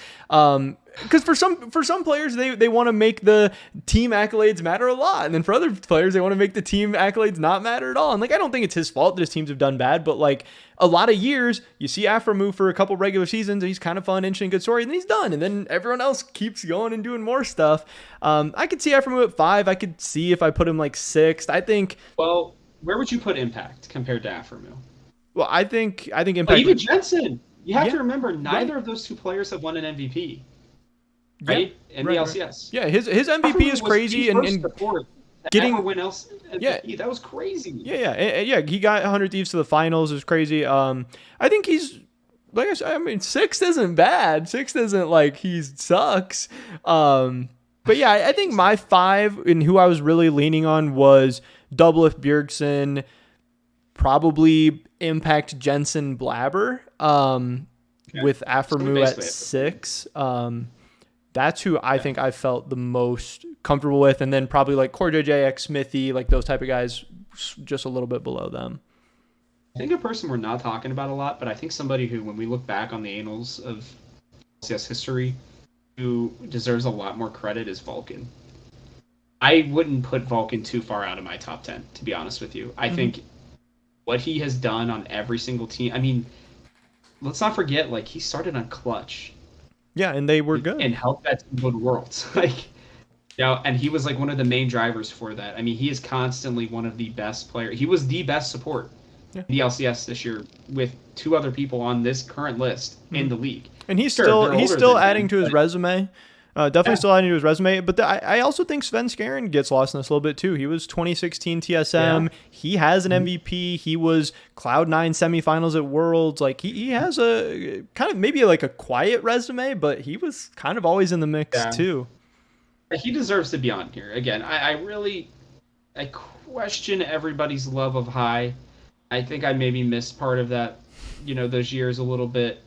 Because for some players they want to make the team accolades matter a lot, and then for other players they want to make the team accolades not matter at all. And like I don't think it's his fault that his teams have done bad, but like a lot of years you see Aframu for a couple regular seasons, and he's kind of fun, interesting, good story, and then he's done, and then everyone else keeps going and doing more stuff. I could see Aframu at 5. I could see if I put him like 6th. I think. Well, where would you put Impact compared to Afremu? Well, I think Oh, Impact. even Jensen. You have Yeah, to remember, right. neither of those two players have won an MVP, Yeah, right? In the right. LCS. Yeah, his MVP Afremu is was the crazy, first and support to ever getting. win Yeah, MVP. That was crazy. yeah. He got 100 Thieves to the finals. It was crazy. I think he's like I said. I mean, 6th isn't bad. 6th isn't like he sucks. But yeah, I think my 5 and who I was really leaning on was Doublelift Bjergsen, probably Impact Jensen Blabber. Okay. With So we Aframu at basically have the same. 6. That's who I Okay. think I felt the most comfortable with, and then probably like Core JJ, X Smithy, like those type of guys, just a little bit below them. I think a person we're not talking about a lot, but I think somebody who, when we look back on the annals of LCS history, who deserves a lot more credit is Vulcan. I wouldn't put Vulcan too far out of my top 10, to be honest with you. I Mm-hmm. think what he has done on every single team, I mean, let's not forget, like, he started on Clutch Yeah, and they were good. and helped that team go to Worlds. Like, and he was like one of the main drivers for that. I mean, he is constantly one of the best players. He was the best support Yeah, in the LCS this year with two other people on this current list mm-hmm. in the league. And Sure, they're he's older still than adding him, to his but resume. Definitely yeah, still adding to his resume. But I also think Sven Skaren gets lost in this a little bit too. He was 2016 yeah. TSM. He has an Mhm. MVP. He was Cloud9 semifinals at Worlds. Like he has a kind of maybe like a quiet resume, but he was kind of always in the mix Yeah. too. He deserves to be on here. Again, I really I question everybody's love of High. I think I maybe missed part of that, those years a little bit.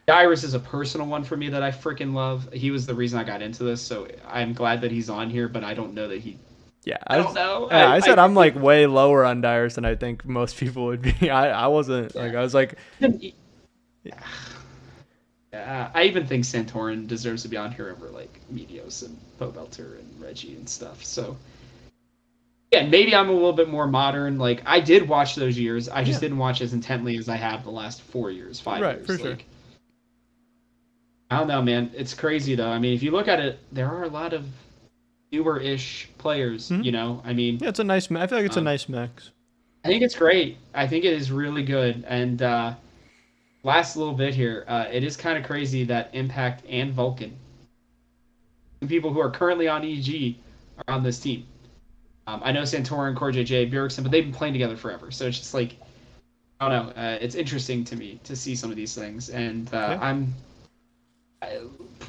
Dyrus is a personal one for me that I freaking love. He was the reason I got into this, so I'm glad that he's on here, but I don't know that he. Yeah, I don't know. I said I I'm like way lower on Dyrus than I think most people would be. I wasn't like I was like think. I even think Santorin deserves to be on here over like Medios and Pobelter and Reggie and stuff. So yeah, maybe I'm a little bit more modern. Like I did watch those years. I just yeah, didn't watch as intently as I have the last 4 years, five right, for years. sure. Like I don't know, man. It's crazy though. I mean, if you look at it, there are a lot of newer-ish players. Hmm. I mean, Yeah, it's a nice. I feel like it's a um, nice mix. I think it's great. I think it is really good. And last little bit here, it is kind of crazy that Impact and Vulcan, the people who are currently on EG, are on this team. I know Santorin, Core JJ, Bjergsen, but they've been playing together forever. So it's just like, I don't know. It's interesting to me to see some of these things. And Yeah.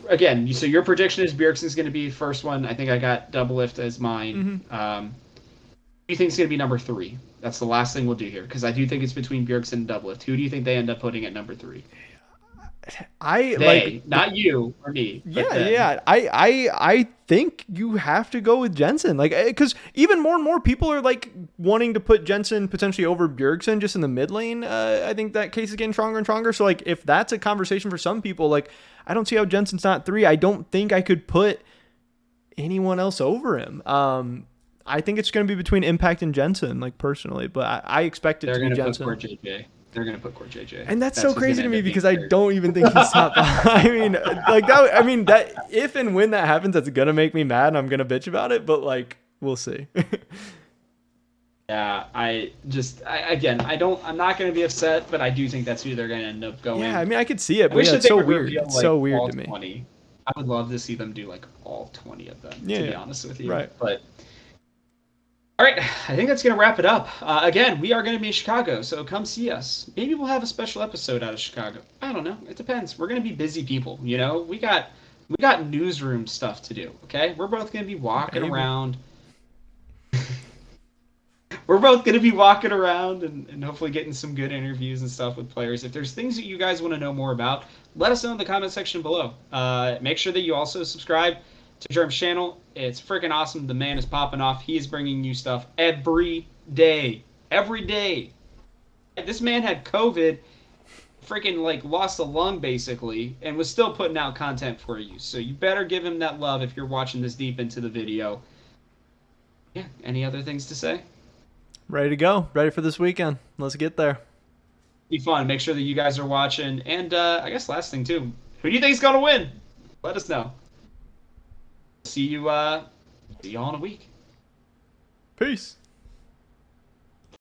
again, so your prediction is Bjergsen's going to be first one. I think I got Double Lift as mine. Hmm. do you think is going to be number 3? That's the last thing we'll do here because I do think it's between Bjergsen and Doublift. Who do you think they end up putting at number 3? I like They, not you or me, but yeah, them. yeah. I think you have to go with Jensen. Like, because even more and more people are like wanting to put Jensen potentially over Bjergsen just in the mid lane. I think that case is getting stronger and stronger. So like, if that's a conversation for some people, like, I don't see how Jensen's not 3. I don't think I could put anyone else over him. I think it's going to be between Impact and Jensen, like personally, but I expect it They're to be going to put Jensen. Core JJ. They're going to put Core JJ. And that's so That's who's going crazy to to end me up being because I third. don't even think he's top five. I mean, like that. I mean that if and when that happens, that's gonna make me mad, and I'm gonna bitch about it. But like, we'll see. Yeah, again, I'm not going to be upset, but I do think that's who they're going to end up Yeah, going. I mean, I could see it, I but wish yeah, that it's they so would weird. reveal It's like so weird all to me. 20. I would love to see them do like all 20 of them, Yeah, to be yeah. honest with you. Right. But all right, I think that's going to wrap it up. Again, we are going to be in Chicago, so come see us. Maybe we'll have a special episode out of Chicago. I don't know. It depends. We're going to be busy people, you know? We got newsroom stuff to do, okay? We're both going to be walking Maybe. around. We're both going to be walking around and hopefully getting some good interviews and stuff with players. If there's things that you guys want to know more about, let us know in the comment section below. Make sure that you also subscribe to Germ's channel. It's freaking awesome. The man is popping off. He is bringing you stuff every day. Every day. This man had COVID, freaking like lost a lung basically, and was still putting out content for you. So you better give him that love if you're watching this deep into the video. Yeah, any other things to say? Ready to go. Ready for this weekend. Let's get there. Be fun. Make sure that you guys are watching. And I guess last thing too, who do you think is gonna win? Let us know. See you. See y'all in a week. Peace.